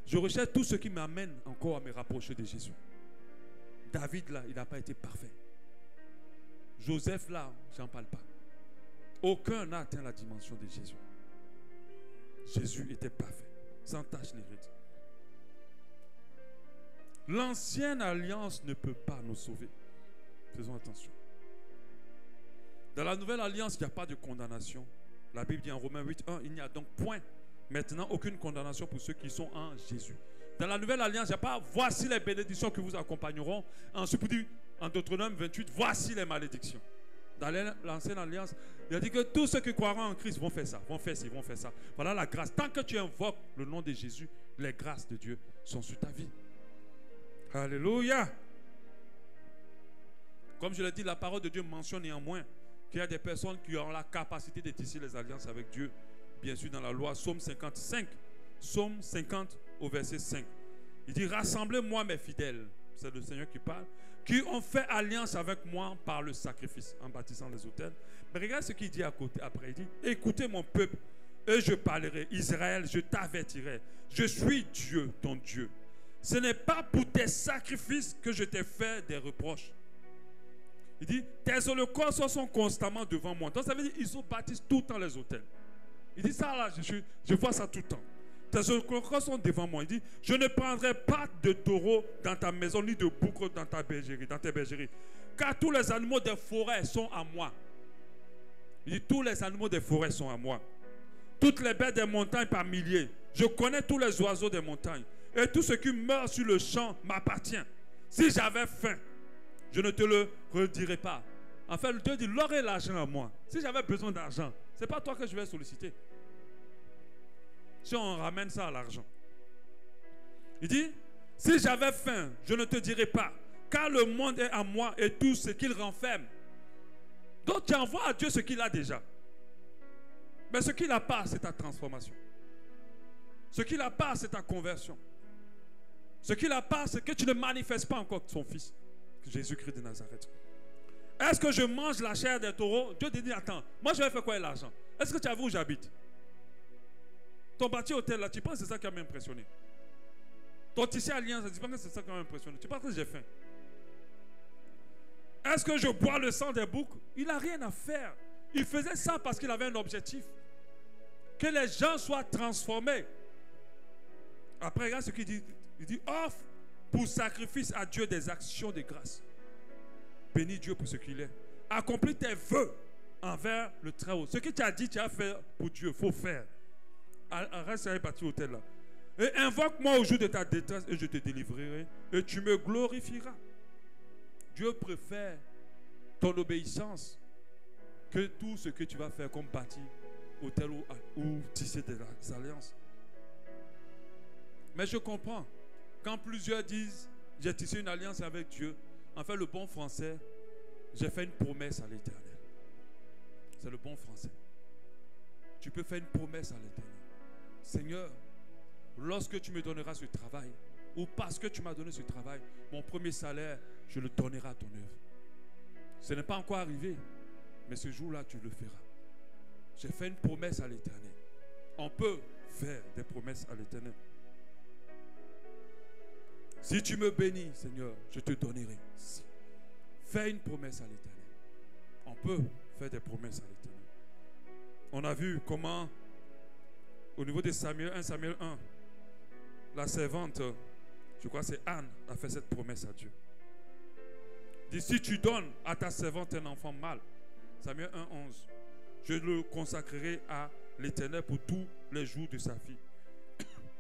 Je recherche tout ce qui m'amène encore à me rapprocher de Jésus. David, là, il n'a pas été parfait. Joseph, là, j'en parle pas. Aucun n'a atteint la dimension de Jésus. Jésus était parfait, sans tache ni ride. L'ancienne alliance ne peut pas nous sauver. Faisons attention. Dans la nouvelle alliance, il n'y a pas de condamnation. La Bible dit en Romains 8:1, il n'y a donc point maintenant aucune condamnation pour ceux qui sont en Jésus. Dans la nouvelle alliance, il n'y a pas voici les bénédictions qui vous accompagneront. Ensuite, il dit en Deutéronome 28, voici les malédictions. Dans l'ancienne alliance, il a dit que tous ceux qui croiront en Christ vont faire ça, vont faire ci, vont faire ça. Voilà la grâce. Tant que tu invoques le nom de Jésus, les grâces de Dieu sont sur ta vie. Alléluia. Comme je l'ai dit, la parole de Dieu mentionne néanmoins qu'il y a des personnes qui ont la capacité de tisser les alliances avec Dieu. Bien sûr, dans la loi, Psaume 55, Psaume 50 au verset 5. Il dit, rassemblez-moi mes fidèles, c'est le Seigneur qui parle, qui ont fait alliance avec moi par le sacrifice, en bâtissant les autels. Mais regarde ce qu'il dit à côté, après. Il dit, écoutez mon peuple, et je parlerai. Israël, je t'avertirai. Je suis Dieu, ton Dieu. Ce n'est pas pour tes sacrifices que je t'ai fait des reproches. Il dit, tes holocaustes sont constamment devant moi. Donc ça veut dire qu'ils bâtissent tout le temps les autels. Il dit ça là, je vois ça tout le temps. Tes holocaustes sont devant moi. Il dit, je ne prendrai pas de taureau dans ta maison, ni de bouc dans tes bergeries. Car tous les animaux des forêts sont à moi. Il dit, tous les animaux des forêts sont à moi. Toutes les bêtes des montagnes par milliers. Je connais tous les oiseaux des montagnes. Et tout ce qui meurt sur le champ m'appartient. Si j'avais faim, je ne te le redirai pas. En fait, Dieu dit, l'aurait l'argent à moi. Si j'avais besoin d'argent, ce n'est pas toi que je vais solliciter. Si on ramène ça à l'argent. Il dit, si j'avais faim, je ne te dirai pas, car le monde est à moi et tout ce qu'il renferme. Donc tu envoies à Dieu ce qu'il a déjà. Mais ce qu'il n'a pas, c'est ta transformation. Ce qu'il n'a pas, c'est ta conversion. Ce qu'il a pas, c'est que tu ne manifestes pas encore son fils, Jésus-Christ de Nazareth. Est-ce que je mange la chair des taureaux? Dieu te dit, attends, moi je vais faire quoi avec l'argent? Est-ce que tu as vu où j'habite? Ton bâti hôtel là, tu penses que c'est ça qui m'a impressionné? Ton tissu alliance, tu penses que c'est ça qui m'a impressionné? Tu penses que j'ai faim? Est-ce que je bois le sang des boucs? Il n'a rien à faire. Il faisait ça parce qu'il avait un objectif. Que les gens soient transformés. Après, regarde ce qu'il dit. Il dit, offre pour sacrifice à Dieu des actions de grâce. Bénis Dieu pour ce qu'il est. Accomplis tes vœux envers le Très-Haut. Ce que tu as dit, tu as fait pour Dieu. Il faut faire. Reste à partir hôtel là. Et invoque-moi au jour de ta détresse et je te délivrerai. Et tu me glorifieras. Dieu préfère ton obéissance que tout ce que tu vas faire comme bâtir hôtel ou tisser des alliances. Mais je comprends. Quand plusieurs disent, j'ai tissé une alliance avec Dieu, en fait, le bon français, j'ai fait une promesse à l'Éternel. C'est le bon français. Tu peux faire une promesse à l'Éternel. Seigneur, lorsque tu me donneras ce travail, ou parce que tu m'as donné ce travail, mon premier salaire, je le donnerai à ton œuvre. Ce n'est pas encore arrivé, mais ce jour-là, tu le feras. J'ai fait une promesse à l'Éternel. On peut faire des promesses à l'Éternel. Si tu me bénis, Seigneur, je te donnerai. Fais une promesse à l'Éternel. On peut faire des promesses à l'Éternel. On a vu comment, au niveau de Samuel 1, Samuel 1, la servante, je crois que c'est Anne, a fait cette promesse à Dieu. Dit, si tu donnes à ta servante un enfant mâle, Samuel 1, 11, je le consacrerai à l'Éternel pour tous les jours de sa fille.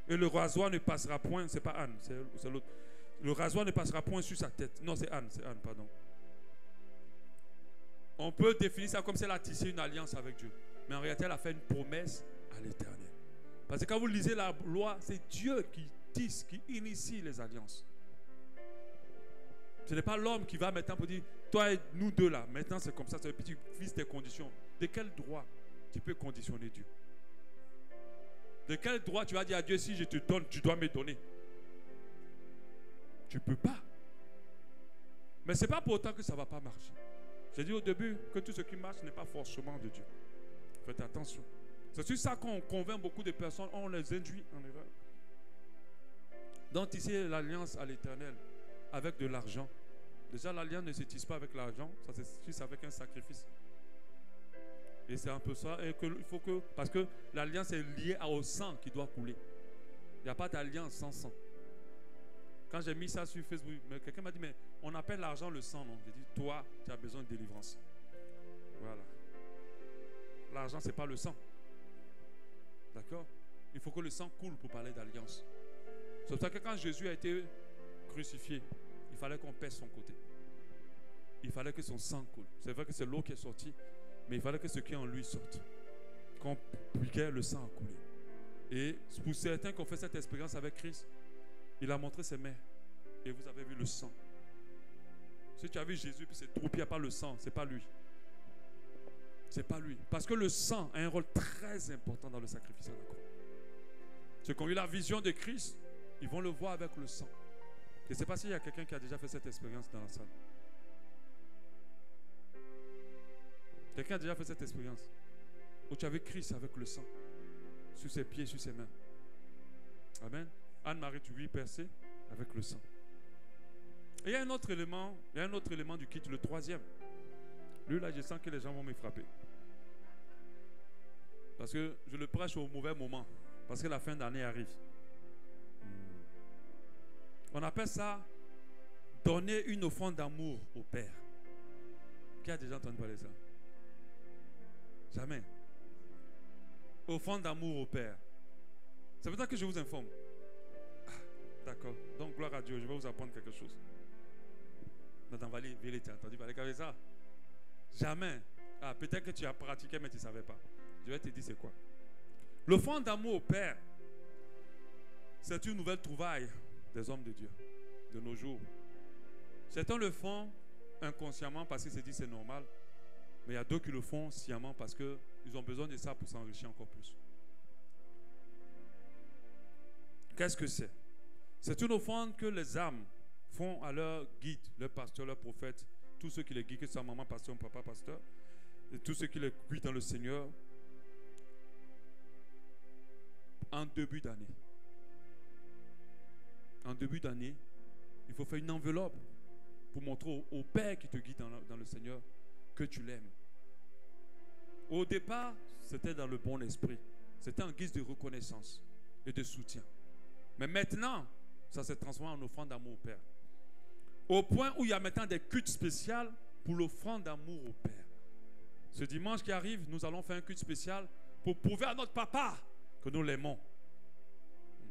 Et le rasoir ne passera point, c'est pas Anne, c'est l'autre. Le rasoir ne passera point sur sa tête. Non, c'est Anne, pardon. On peut définir ça comme si elle a tissé une alliance avec Dieu. Mais en réalité, elle a fait une promesse à l'Éternel. Parce que quand vous lisez la loi, c'est Dieu qui tisse, qui initie les alliances. Ce n'est pas l'homme qui va maintenant pour dire, toi et nous deux là, maintenant c'est comme ça, c'est le petit fils des conditions. De quel droit tu peux conditionner Dieu? De quel droit tu vas dire à Dieu, si je te donne, tu dois me donner? Tu ne peux pas. Mais ce n'est pas pour autant que ça ne va pas marcher. J'ai dit au début que tout ce qui marche n'est pas forcément de Dieu. Faites attention. C'est sur ça qu'on convainc beaucoup de personnes, on les induit en erreur. Donc ici, l'alliance à l'Éternel avec de l'argent. Déjà, l'alliance ne se tisse pas avec l'argent, ça se tisse avec un sacrifice. Et c'est un peu ça. Et il faut que, parce que l'alliance est liée au sang qui doit couler. Il n'y a pas d'alliance sans sang. Quand j'ai mis ça sur Facebook, quelqu'un m'a dit, mais on appelle l'argent le sang, non? J'ai dit, toi, tu as besoin de délivrance. Voilà. L'argent, ce n'est pas le sang. D'accord? Il faut que le sang coule pour parler d'alliance. C'est pour ça que quand Jésus a été crucifié, il fallait qu'on pèse son côté. Il fallait que son sang coule. C'est vrai que c'est l'eau qui est sortie, mais il fallait que ce qui est en lui sorte. Quand on piquait, le sang a coulé. Et pour certains qui ont fait cette expérience avec Christ, il a montré ses mains. Et vous avez vu le sang. Si tu as vu Jésus, puis c'est trop, il n'y a pas le sang, ce n'est pas lui. Ce n'est pas lui. Parce que le sang a un rôle très important dans le sacrifice à la croix. Ceux qui ont eu la vision de Christ, ils vont le voir avec le sang. Je ne sais pas s'il y a quelqu'un qui a déjà fait cette expérience dans la salle. Quelqu'un a déjà fait cette expérience où tu avais Christ avec le sang sur ses pieds, sur ses mains. Amen. Anne-Marie, tu lui percé avec le sang. Et il y a un autre élément du kit, le troisième. Lui là, je sens que les gens vont me frapper. Parce que je le prêche au mauvais moment. Parce que la fin d'année arrive. On appelle ça donner une offrande d'amour au Père. Qui a déjà entendu parler de ça? Jamais. Offrande d'amour au Père. C'est pour ça que je vous informe. D'accord. Donc, gloire à Dieu, je vais vous apprendre quelque chose. Dans Vallée, tu as entendu parler de ça? Jamais. Peut-être que tu as pratiqué, mais tu ne savais pas. Je vais te dire c'est quoi. L'offrande d'amour au Père, c'est une nouvelle trouvaille des hommes de Dieu, de nos jours. Certains le font inconsciemment parce qu'ils se disent c'est normal, mais il y a d'autres qui le font sciemment parce qu'ils ont besoin de ça pour s'enrichir encore plus. Qu'est-ce que c'est? C'est une offrande que les âmes font à leur guide, leur pasteur, leur prophète, tous ceux qui les guident, que ce soit maman pasteur ou papa pasteur, et tous ceux qui les guident dans le Seigneur, en début d'année. En début d'année, il faut faire une enveloppe pour montrer au Père qui te guide dans le Seigneur que tu l'aimes. Au départ, c'était dans le bon esprit. C'était en guise de reconnaissance et de soutien. Mais maintenant, ça s'est transformé en offrande d'amour au Père. Au point où il y a maintenant des cultes spéciaux pour l'offrande d'amour au Père. Ce dimanche qui arrive, nous allons faire un culte spécial pour prouver à notre papa que nous l'aimons.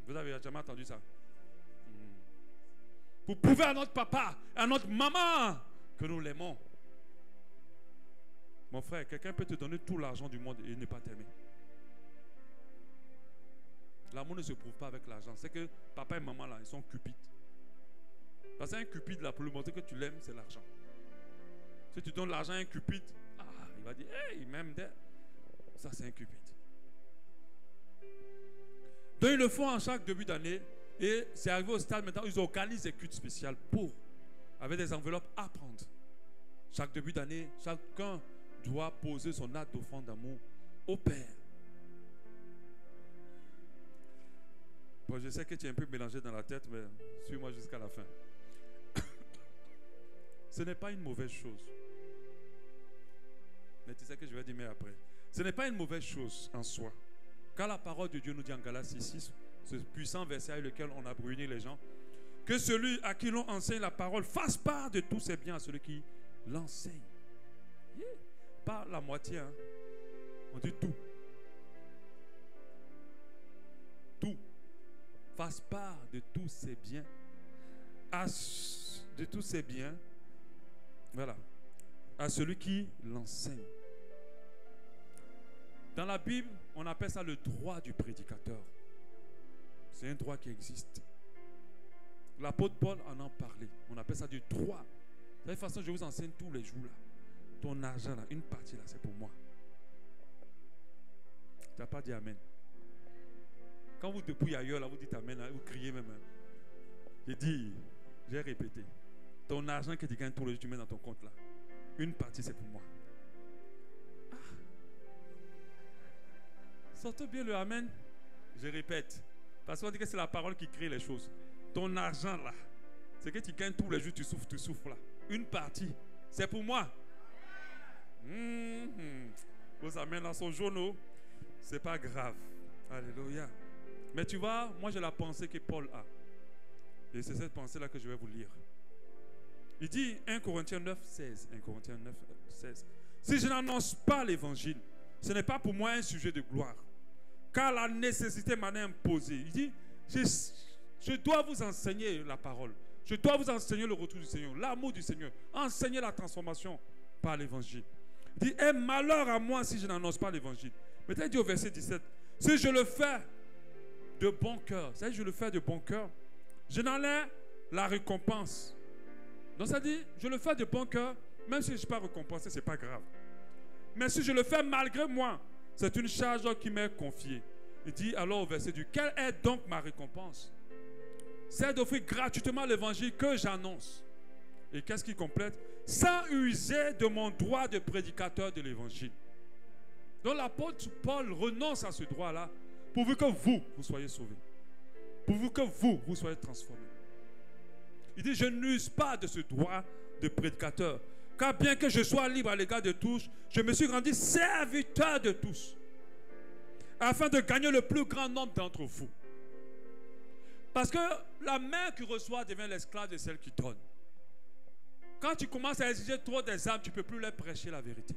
Vous avez jamais entendu ça? Pour prouver à notre papa, à notre maman que nous l'aimons. Mon frère, quelqu'un peut te donner tout l'argent du monde et ne pas t'aimer. L'amour ne se prouve pas avec l'argent. C'est que papa et maman là, ils sont cupides. Parce qu'un cupide là, pour lui montrer que tu l'aimes, c'est l'argent. Si tu donnes l'argent à un cupide, il va dire, hey, il m'aime. Ça, c'est un cupide. Donc, ils le font en chaque début d'année. Et c'est arrivé au stade maintenant, ils organisent des cultes spéciaux avec des enveloppes à prendre. Chaque début d'année, chacun doit poser son acte d'offrande d'amour au Père. Bon, je sais que tu es un peu mélangé dans la tête, mais suis-moi jusqu'à la fin. Ce n'est pas une mauvaise chose. Mais tu sais que je vais dire mais après. Ce n'est pas une mauvaise chose en soi. Car la parole de Dieu nous dit en Galates 6, ce puissant verset avec lequel on a brûlé les gens, que celui à qui l'on enseigne la parole fasse part de tous ses biens à celui qui l'enseigne. Yeah. Pas la moitié, hein. On dit tout. Tout. Fasse part de tous ses biens. De tous ses biens. Voilà. À celui qui l'enseigne. Dans la Bible, on appelle ça le droit du prédicateur. C'est un droit qui existe. L'apôtre Paul en a parlé. On appelle ça du droit. De toute façon, je vous enseigne tous les jours là. Ton argent là, une partie là, c'est pour moi. Tu n'as pas dit amen. Quand vous dépouillez ailleurs là, vous dites amen, là, vous criez même. J'ai répété. Ton argent que tu gagnes tous les jours, tu mets dans ton compte là. Une partie c'est pour moi. Sortez bien le amen. Je répète. Parce qu'on dit que c'est la parole qui crée les choses. Ton argent là, c'est que tu gagnes tous les jours, tu souffres là. Une partie, c'est pour moi. Vos amens là sont jaunes. C'est pas grave. Alléluia. Mais tu vois, moi j'ai la pensée que Paul a. Et c'est cette pensée là que je vais vous lire. Il dit 1 Corinthiens 9, 16. 1 Corinthiens 9, 16. Si je n'annonce pas l'évangile, ce n'est pas pour moi un sujet de gloire. Car la nécessité m'en est imposée. Il dit, je dois vous enseigner la parole. Je dois vous enseigner le retour du Seigneur, l'amour du Seigneur. Enseigner la transformation par l'évangile. Il dit, et malheur à moi si je n'annonce pas l'évangile. Maintenant, il dit au verset 17, si je le fais de bon cœur, c'est-à-dire je le fais de bon cœur, je n'en ai la récompense. Donc ça dit, je le fais de bon cœur, même si je ne suis pas récompensé, ce n'est pas grave. Mais si je le fais malgré moi, c'est une charge qui m'est confiée. Il dit alors au verset 2, quelle est donc ma récompense? C'est d'offrir gratuitement l'évangile que j'annonce. Et qu'est-ce qu'il complète? Sans user de mon droit de prédicateur de l'évangile. Donc l'apôtre Paul renonce à ce droit-là pourvu que vous soyez sauvés. Pourvu que vous soyez transformés. Il dit, je n'use pas de ce droit de prédicateur. Car bien que je sois libre à l'égard de tous, je me suis rendu serviteur de tous. Afin de gagner le plus grand nombre d'entre vous. Parce que la main qui reçoit devient l'esclave de celle qui donne. Quand tu commences à exiger trop des âmes, tu ne peux plus leur prêcher la vérité.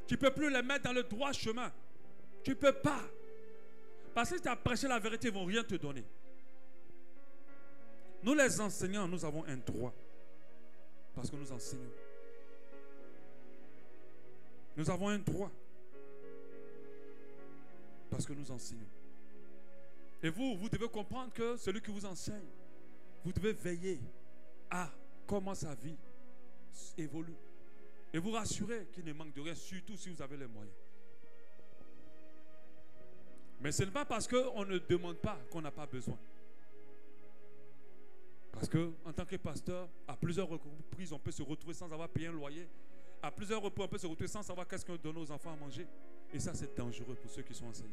Tu ne peux plus les mettre dans le droit chemin. Tu ne peux pas. Parce que si tu as prêché la vérité, ils ne vont rien te donner. Nous les enseignants, nous avons un droit. Parce que nous enseignons. Nous avons un droit. Parce que nous enseignons. Et vous devez comprendre que celui qui vous enseigne, vous devez veiller à comment sa vie évolue. Et vous rassurer qu'il ne manque de rien, surtout si vous avez les moyens. Mais ce n'est pas parce qu'on ne demande pas qu'on n'a pas besoin. Parce qu'en tant que pasteur, à plusieurs reprises, on peut se retrouver sans avoir payé un loyer. À plusieurs reprises, on peut se retrouver sans savoir qu'est-ce qu'on donne aux enfants à manger. Et ça, c'est dangereux pour ceux qui sont enseignés.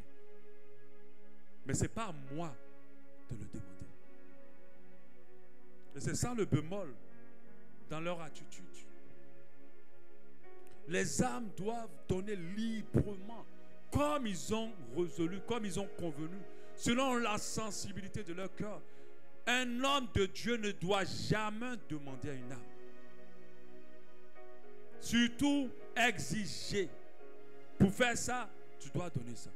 Mais ce n'est pas à moi de le demander. Et c'est ça le bémol dans leur attitude. Les âmes doivent donner librement, comme ils ont résolu, comme ils ont convenu, selon la sensibilité de leur cœur. Un homme de Dieu ne doit jamais demander à une âme. Surtout exiger. Pour faire ça, tu dois donner ça.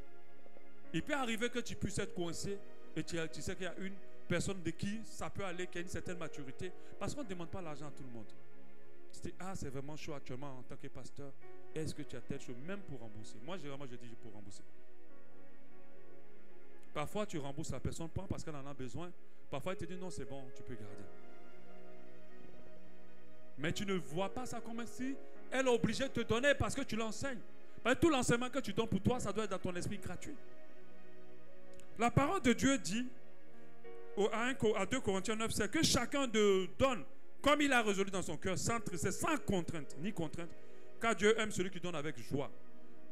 Il peut arriver que tu puisses être coincé et tu sais qu'il y a une personne de qui ça peut aller, qui a une certaine maturité, parce qu'on ne demande pas l'argent à tout le monde. Tu dis, ah, c'est vraiment chaud actuellement en tant que pasteur. Est-ce que tu as telle chose, même pour rembourser? Moi, généralement, je dis pour rembourser. Parfois, tu rembourses la personne, pas parce qu'elle en a besoin. Parfois, elle te dit, non, c'est bon, tu peux garder. Mais tu ne vois pas ça comme si elle est obligée de te donner parce que tu l'enseignes. Parce que tout l'enseignement que tu donnes pour toi, ça doit être dans ton esprit gratuit. La parole de Dieu dit, à 2 Corinthiens 9, c'est que chacun donne comme il a résolu dans son cœur, sans tristesse, sans contrainte, ni contrainte, car Dieu aime celui qui donne avec joie.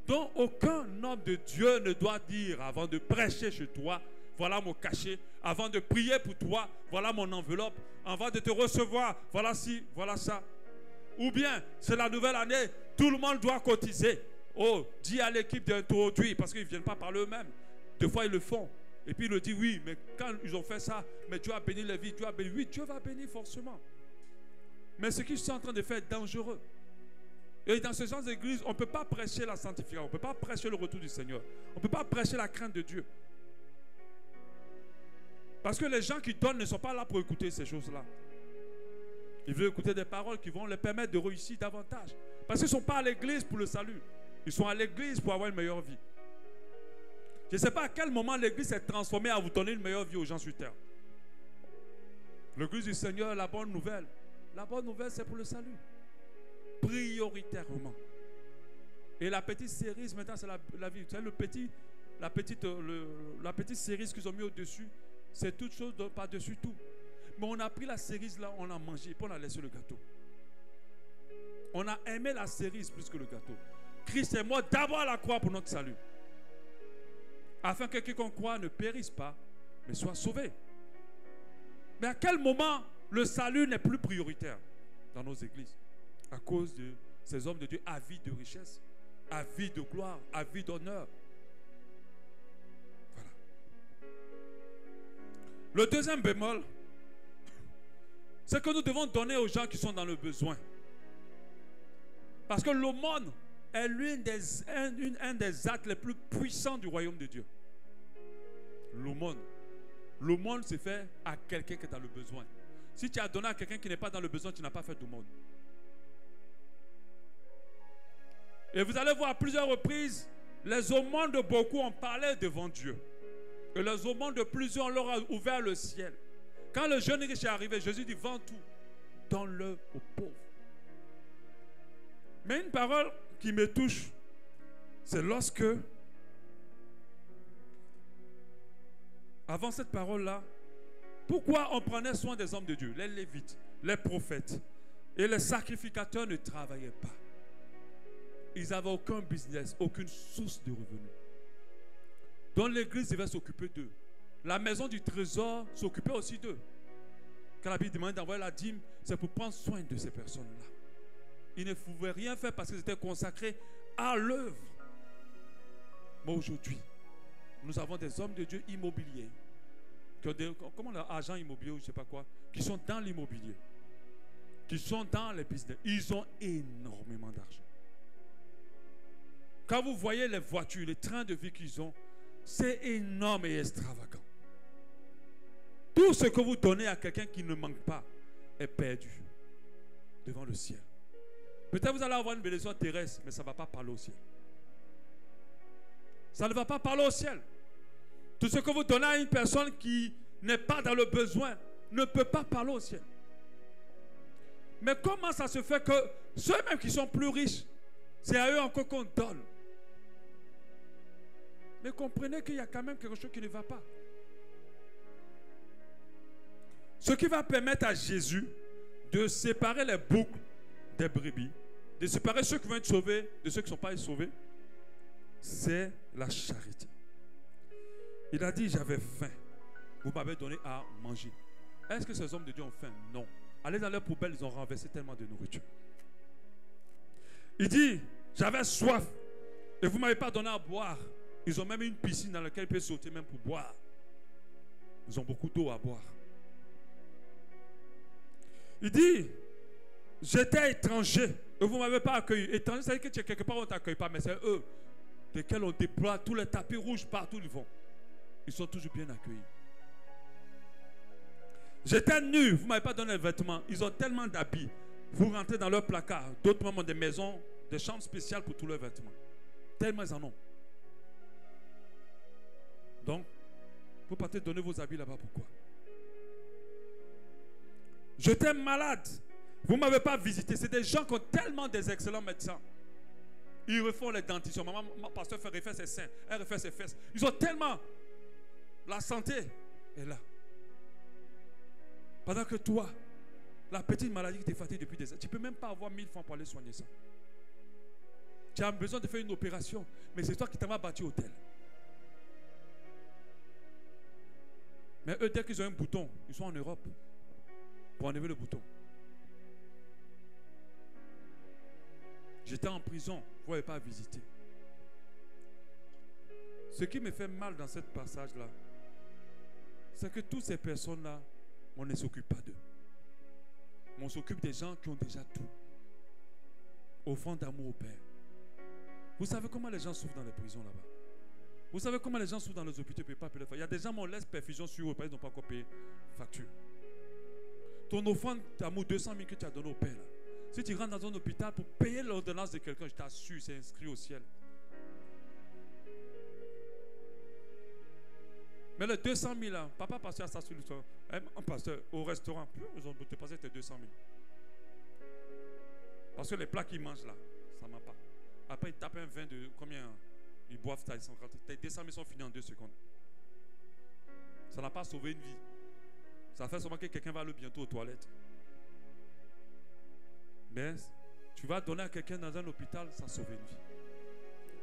Donc aucun homme de Dieu ne doit dire avant de prêcher chez toi, voilà mon cachet, avant de prier pour toi, voilà mon enveloppe, avant de te recevoir, voilà ci, voilà ça. Ou bien, c'est la nouvelle année, tout le monde doit cotiser. Oh, dis à l'équipe d'introduire, parce qu'ils ne viennent pas par eux-mêmes. Des fois, ils le font. Et puis, il le dit, oui, mais quand ils ont fait ça, mais Dieu a béni les vies, Dieu a béni. Oui, Dieu va bénir forcément. Mais ce qu'ils sont en train de faire est dangereux. Et dans ce genre d'église, on ne peut pas prêcher la sanctification, on ne peut pas prêcher le retour du Seigneur. On ne peut pas prêcher la crainte de Dieu. Parce que les gens qui donnent ne sont pas là pour écouter ces choses-là. Ils veulent écouter des paroles qui vont leur permettre de réussir davantage. Parce qu'ils ne sont pas à l'église pour le salut. Ils sont à l'église pour avoir une meilleure vie. Je ne sais pas à quel moment l'église s'est transformée à vous donner une meilleure vie aux gens sur terre. L'église du Seigneur, la bonne nouvelle. La bonne nouvelle, c'est pour le salut. Prioritairement. Et la petite cerise, maintenant, c'est la vie. Vous savez, la petite cerise qu'ils ont mis au-dessus, c'est toute chose par-dessus tout. Mais on a pris la cerise là, on a mangé, puis on a laissé le gâteau. On a aimé la cerise plus que le gâteau. Christ est mort d'abord à la croix pour notre salut. Afin que quiconque croit ne périsse pas, mais soit sauvé. Mais à quel moment le salut n'est plus prioritaire dans nos églises? À cause de ces hommes de Dieu avides de richesse, avides de gloire, avides d'honneur. Voilà. Le deuxième bémol, c'est que nous devons donner aux gens qui sont dans le besoin. Parce que l'aumône est un des actes les plus puissants du royaume de Dieu. L'aumône. L'aumône se fait à quelqu'un qui est dans le besoin. Si tu as donné à quelqu'un qui n'est pas dans le besoin, tu n'as pas fait d'aumône. Et vous allez voir à plusieurs reprises, les aumônes de beaucoup ont parlé devant Dieu. Et les aumônes de plusieurs leur ont ouvert le ciel. Quand le jeune riche est arrivé, Jésus dit, vends tout, donne-le aux pauvres. Mais une parole qui me touche, c'est lorsque, avant cette parole-là, pourquoi on prenait soin des hommes de Dieu? Les Lévites, les prophètes et les sacrificateurs ne travaillaient pas. Ils n'avaient aucun business, aucune source de revenus. Donc l'église devait s'occuper d'eux. La maison du trésor s'occupait aussi d'eux. Quand la Bible demande d'envoyer la dîme, c'est pour prendre soin de ces personnes-là. Ils ne pouvaient rien faire parce qu'ils étaient consacrés à l'œuvre. Mais aujourd'hui, nous avons des hommes de Dieu immobiliers, qui ont comment on a, agents immobiliers ou je ne sais pas quoi, qui sont dans l'immobilier, qui sont dans les business. Ils ont énormément d'argent. Quand vous voyez les voitures, les trains de vie qu'ils ont, c'est énorme et extravagant. Tout ce que vous donnez à quelqu'un qui ne manque pas est perdu devant le ciel. Peut-être vous allez avoir une bénédiction terrestre, mais ça ne va pas parler au ciel. Ça ne va pas parler au ciel. Tout ce que vous donnez à une personne qui n'est pas dans le besoin ne peut pas parler au ciel. Mais comment ça se fait que ceux-mêmes qui sont plus riches, c'est à eux encore qu'on donne? Mais comprenez qu'il y a quand même quelque chose qui ne va pas. Ce qui va permettre à Jésus de séparer les boucles des brebis, de séparer ceux qui vont être sauvés de ceux qui ne sont pas sauvés, c'est la charité. Il a dit, j'avais faim. Vous m'avez donné à manger. Est-ce que ces hommes de Dieu ont faim? Non. Allez dans leur poubelle, ils ont renversé tellement de nourriture. Il dit, j'avais soif et vous ne m'avez pas donné à boire. Ils ont même une piscine dans laquelle ils peuvent sauter même pour boire. Ils ont beaucoup d'eau à boire. Il dit, j'étais étranger et vous ne m'avez pas accueilli. Étranger, ça veut dire que tu es quelque part, on ne t'accueille pas, mais c'est eux desquels on déploie tous les tapis rouges partout où ils vont. Ils sont toujours bien accueillis. J'étais nu, vous ne m'avez pas donné de vêtements. Ils ont tellement d'habits. Vous rentrez dans leur placard. D'autres membres ont des maisons, des chambres spéciales pour tous leurs vêtements. Tellement ils en ont. Donc, vous partez donner vos habits là-bas. Pourquoi? J'étais malade. Vous ne m'avez pas visité. C'est des gens qui ont tellement des excellents médecins. Ils refont les dentitions. Maman, mon pasteur fait refaire ses seins. Elle refait ses fesses. Ils ont tellement. La santé est là. Pendant que toi, la petite maladie qui t'est fatiguée depuis des années, tu ne peux même pas avoir 1000 francs pour aller soigner ça. Tu as besoin de faire une opération, mais c'est toi qui t'en vas bâti hôtel. Mais eux, dès qu'ils ont un bouton, ils sont en Europe pour enlever le bouton. J'étais en prison, vous n'avez pas visité. Ce qui me fait mal dans ce passage-là, c'est que toutes ces personnes-là, on ne s'occupe pas d'eux. On s'occupe des gens qui ont déjà tout. Offrande d'amour au Père. Vous savez comment les gens souffrent dans les prisons là-bas? Vous savez comment les gens souffrent dans les hôpitaux et ne peuvent pas payer les factures? Il y a des gens qui on laisse perfusion sur eux parce qu'ils n'ont pas encore payé facture. Ton offrande d'amour 200 000 que tu as donné au Père là. Si tu rentres dans un hôpital pour payer l'ordonnance de quelqu'un, je t'assure, c'est inscrit au ciel. Mais les 200 000 là, papa pasteur à ça sur le soir. Un pasteur au restaurant, ils ont dépassé tes 200 000. Parce que les plats qu'ils mangent là, ça ne m'a pas. Après, ils tapent un vin de combien? Ils boivent ça, ils sont rentrés. Tes 200 000 sont finis en 2 secondes. Ça n'a pas sauvé une vie. Ça fait seulement que quelqu'un va aller bientôt aux toilettes. Mais tu vas donner à quelqu'un dans un hôpital, ça sauve une vie.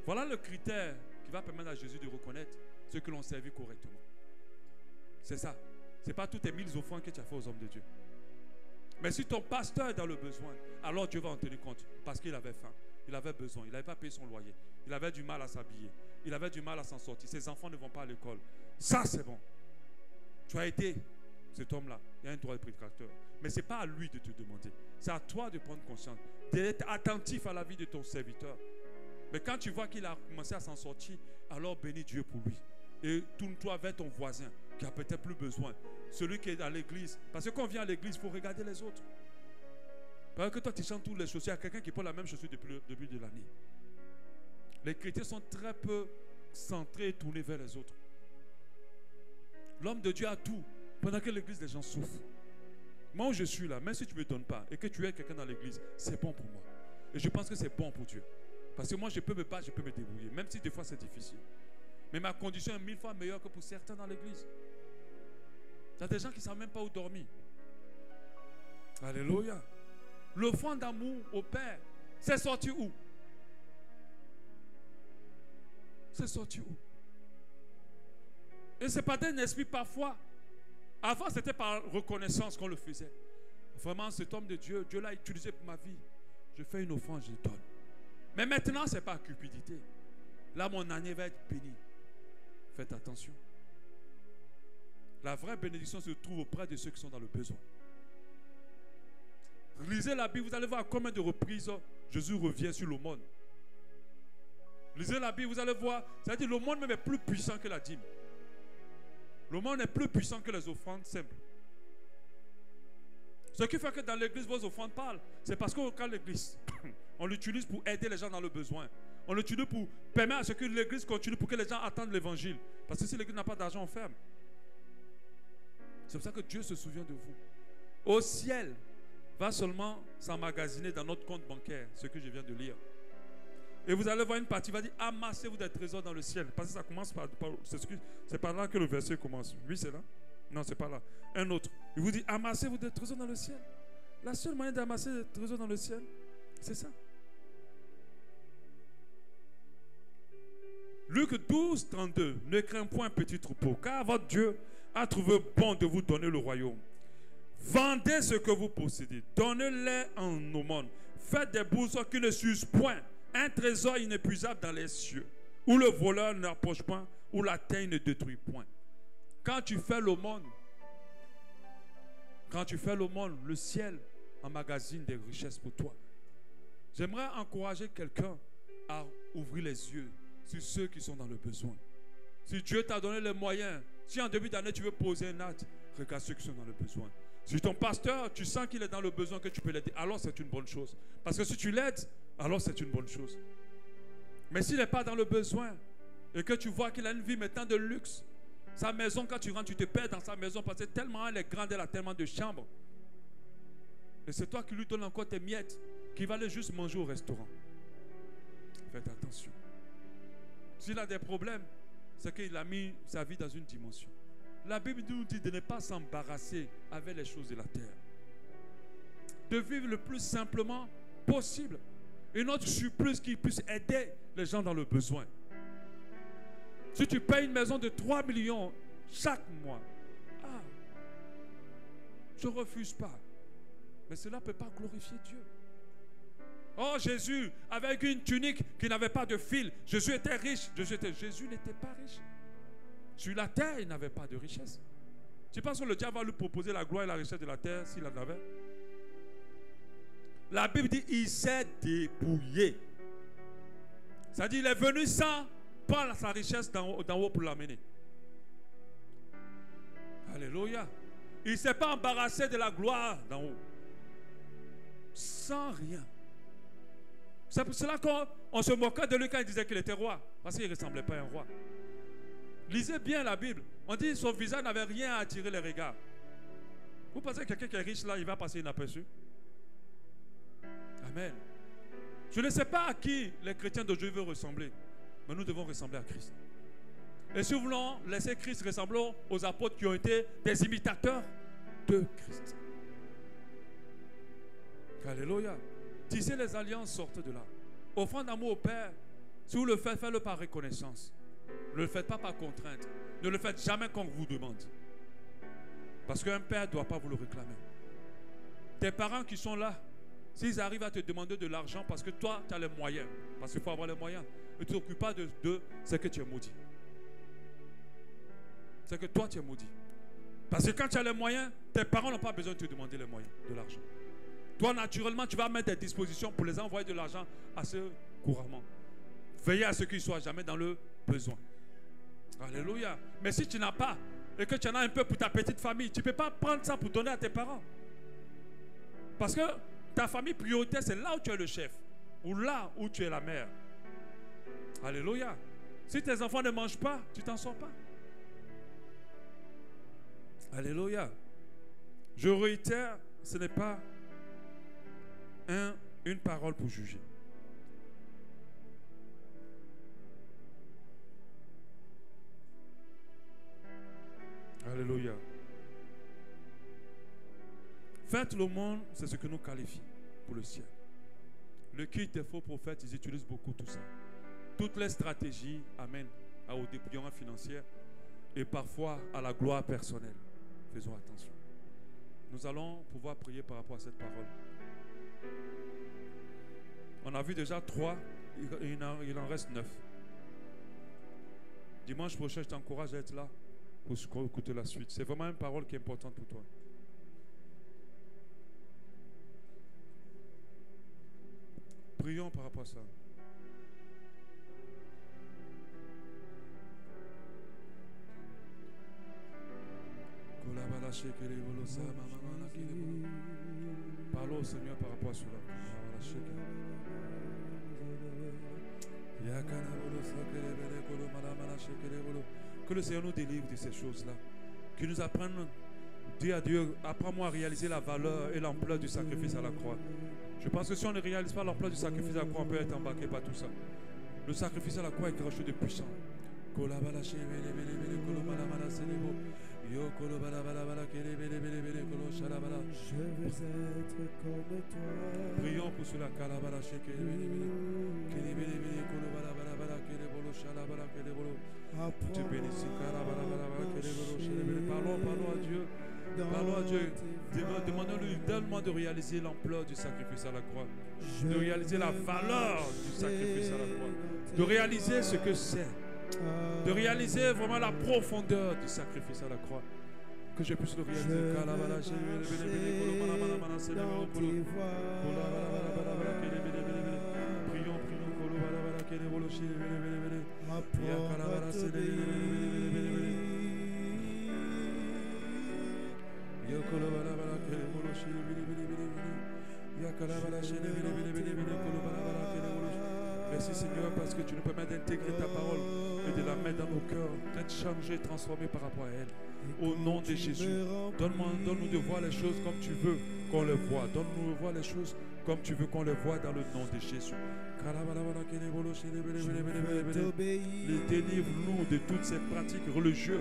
Voilà le critère qui va permettre à Jésus de reconnaître ceux qui l'ont servi correctement. C'est ça. Ce n'est pas toutes tes 1000 offrandes que tu as fait aux hommes de Dieu. Mais si ton pasteur est dans le besoin, alors Dieu va en tenir compte. Parce qu'il avait faim, il avait besoin, il n'avait pas payé son loyer, il avait du mal à s'habiller, il avait du mal à s'en sortir. Ses enfants ne vont pas à l'école. Ça, c'est bon. Tu as aidé cet homme-là. Il y a un droit de prédicateur. Mais ce n'est pas à lui de te demander. C'est à toi de prendre conscience, d'être attentif à la vie de ton serviteur. Mais quand tu vois qu'il a commencé à s'en sortir, alors bénis Dieu pour lui. Et tourne-toi vers ton voisin qui a peut-être plus besoin. Celui qui est à l'église. Parce que quand on vient à l'église, il faut regarder les autres. Parce que toi, tu chantes toutes les chaussures. Il y a quelqu'un qui porte la même chaussure depuis le début de l'année. Les chrétiens sont très peu centrés et tournés vers les autres. L'homme de Dieu a tout. Pendant que l'église, les gens souffrent. Moi où je suis là, même si tu ne me donnes pas et que tu es quelqu'un dans l'église, c'est bon pour moi. Et je pense que c'est bon pour Dieu. Parce que moi, je peux me battre, je peux me débrouiller. Même si des fois, c'est difficile. Mais ma condition est 1000 fois meilleure que pour certains dans l'église. Il y a des gens qui ne savent même pas où dormir. Alléluia. L'offrande d'amour au Père, c'est sorti où? C'est sorti où? Et ce n'est pas d'un esprit parfois. Avant, c'était par reconnaissance qu'on le faisait. Vraiment, cet homme de Dieu, Dieu l'a utilisé pour ma vie. Je fais une offrande, je donne. Mais maintenant, ce n'est pas cupidité. Là, mon année va être bénie. Faites attention. La vraie bénédiction se trouve auprès de ceux qui sont dans le besoin. Lisez la Bible, vous allez voir combien de reprises Jésus revient sur l'aumône. Lisez la Bible, vous allez voir, c'est-à-dire l'aumône même est plus puissant que la dîme. L'aumône est plus puissant que les offrandes simples. Ce qui fait que dans l'église, vos offrandes parlent. C'est parce que quand l'église, on l'utilise pour aider les gens dans le besoin. On l'utilise pour permettre à ce que l'église continue, pour que les gens attendent l'évangile. Parce que si l'église n'a pas d'argent, on ferme. C'est pour ça que Dieu se souvient de vous. Au ciel, va seulement s'emmagasiner dans notre compte bancaire, ce que je viens de lire. Et vous allez voir une partie, il va dire, amassez-vous des trésors dans le ciel. Parce que ça commence c'est par là que le verset commence. Oui, c'est là. Non, c'est pas là. Un autre. Il vous dit, amassez-vous des trésors dans le ciel. La seule manière d'amasser des trésors dans le ciel, c'est ça. Luc 12, 32. Ne crains point, petit troupeau, car votre Dieu a trouvé bon de vous donner le royaume. Vendez ce que vous possédez, donnez-les en aumône. Faites des bourses qui ne s'usent point, un trésor inépuisable dans les cieux, où le voleur n'approche point, où la terre ne détruit point. Quand tu fais l'aumône, le ciel emmagasine des richesses pour toi. J'aimerais encourager quelqu'un à ouvrir les yeux sur ceux qui sont dans le besoin. Si Dieu t'a donné les moyens, si en début d'année tu veux poser un acte, regarde ceux qui sont dans le besoin. Si ton pasteur, tu sens qu'il est dans le besoin, que tu peux l'aider, alors c'est une bonne chose. Parce que si tu l'aides, alors c'est une bonne chose. Mais s'il n'est pas dans le besoin et que tu vois qu'il a une vie maintenant de luxe, sa maison, quand tu rentres, tu te perds dans sa maison parce que tellement elle est grande, elle a tellement de chambres. Et c'est toi qui lui donnes encore tes miettes, qui va aller juste manger au restaurant. Faites attention. S'il a des problèmes, c'est qu'il a mis sa vie dans une dimension. La Bible nous dit de ne pas s'embarrasser avec les choses de la terre. De vivre le plus simplement possible. Et notre surplus qui puisse aider les gens dans le besoin. Si tu payes une maison de 3 millions chaque mois, je ne refuse pas. Mais cela ne peut pas glorifier Dieu. Oh, Jésus, avec une tunique qui n'avait pas de fil. Jésus était riche. Jésus n'était pas riche. Sur la terre, il n'avait pas de richesse. Tu penses que le diable va lui proposer la gloire et la richesse de la terre s'il en avait? La Bible dit il s'est dépouillé. Ça dit il est venu sans pas sa richesse d'en haut pour l'amener. Alléluia. Il ne s'est pas embarrassé de la gloire d'en haut. Sans rien. C'est pour cela qu'on se moquait de lui quand il disait qu'il était roi. Parce qu'il ne ressemblait pas à un roi. Lisez bien la Bible. On dit que son visage n'avait rien à attirer les regards. Vous pensez que quelqu'un qui est riche là, il va passer inaperçu? Amen. Je ne sais pas à qui les chrétiens d'aujourd'hui veulent ressembler. Mais nous devons ressembler à Christ. Et si nous voulons laisser Christ ressembler aux apôtres qui ont été des imitateurs de Christ. Alléluia. Tissez les alliances, sortez de là. Offrant d'amour au Père. Si vous le faites, faites-le par reconnaissance. Ne le faites pas par contrainte. Ne le faites jamais quand on vous demande. Parce qu'un père ne doit pas vous le réclamer. Tes parents qui sont là, s'ils arrivent à te demander de l'argent parce que toi, tu as les moyens. Parce qu'il faut avoir les moyens. Ne t'occupe pas de c'est que tu es maudit. C'est que toi, tu es maudit. Parce que quand tu as les moyens, tes parents n'ont pas besoin de te demander les moyens, de l'argent. Toi, naturellement, tu vas mettre des dispositions pour les envoyer de l'argent assez couramment. Veillez à ce qu'ils ne soient jamais dans le besoin. Alléluia. Mais si tu n'as pas et que tu en as un peu pour ta petite famille, tu ne peux pas prendre ça pour donner à tes parents. Parce que ta famille prioritaire, c'est là où tu es le chef. Ou là où tu es la mère. Alléluia. Si tes enfants ne mangent pas, tu t'en sors pas. Alléluia. Je réitère, ce n'est pas une parole pour juger. Alléluia. Faites le monde, c'est ce que nous qualifie pour le ciel. Le kit des faux prophètes, ils utilisent beaucoup tout ça. Toutes les stratégies amènent au dépouillement financier et parfois à la gloire personnelle. Faisons attention. Nous allons pouvoir prier par rapport à cette parole. On a vu déjà 3, il en reste 9. Dimanche prochain, je t'encourage à être là pour écouter la suite. C'est vraiment une parole qui est importante pour toi. Prions par rapport à ça. Parlons au Seigneur par rapport à cela. Que le Seigneur nous délivre de ces choses-là. Qu'il nous apprenne, dis à Dieu, apprends-moi à réaliser la valeur et l'ampleur du sacrifice à la croix. Je pense que si on ne réalise pas l'ampleur du sacrifice à la croix, on peut être embarqué par tout ça. Le sacrifice à la croix est quelque chose de puissant. Je veux être comme toi. Prions pour cela. Te bénisse. Parlons à Dieu. Parlons à Dieu. Demandons-lui, donne-moi de réaliser l'ampleur du sacrifice à la croix. De réaliser la valeur du sacrifice à la croix. De réaliser ce que c'est. De réaliser vraiment la profondeur du sacrifice à la croix. Que je puisse le réaliser. Prions. Merci Seigneur parce que tu nous permets d'intégrer ta parole et de la mettre dans nos cœurs, d'être changés, transformés par rapport à elle. Au nom de Jésus, donne-nous de voir les choses comme tu veux qu'on les voit. Donne-nous de voir les choses comme tu veux qu'on les voit dans le nom de Jésus. Délivre-nous de toutes ces pratiques religieuses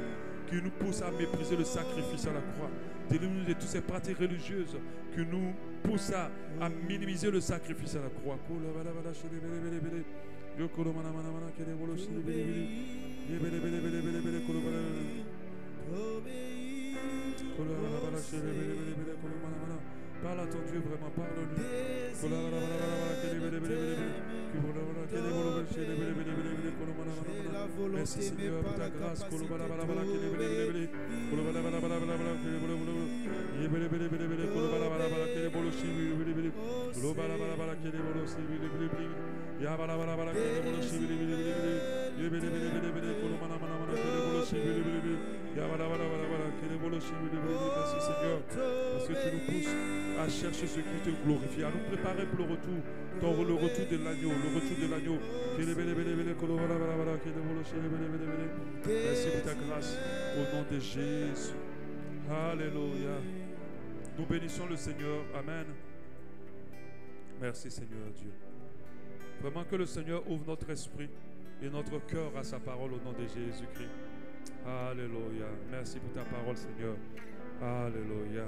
qui nous poussent à mépriser le sacrifice à la croix. Délivre-nous de toutes ces pratiques religieuses qui nous poussent à minimiser le sacrifice à la croix. Parle à ton Dieu vraiment, parle-lui. Merci Seigneur pour ta grâce. Merci Seigneur parce que tu nous pousses à chercher ce qui te glorifie, à nous préparer pour le retour, le retour de l'agneau, Merci pour ta grâce au nom de Jésus. Alléluia. Nous bénissons le Seigneur. Amen. Merci Seigneur Dieu. Vraiment que le Seigneur ouvre notre esprit et notre cœur à sa parole au nom de Jésus-Christ. Alléluia. Merci pour ta parole Seigneur. Alléluia.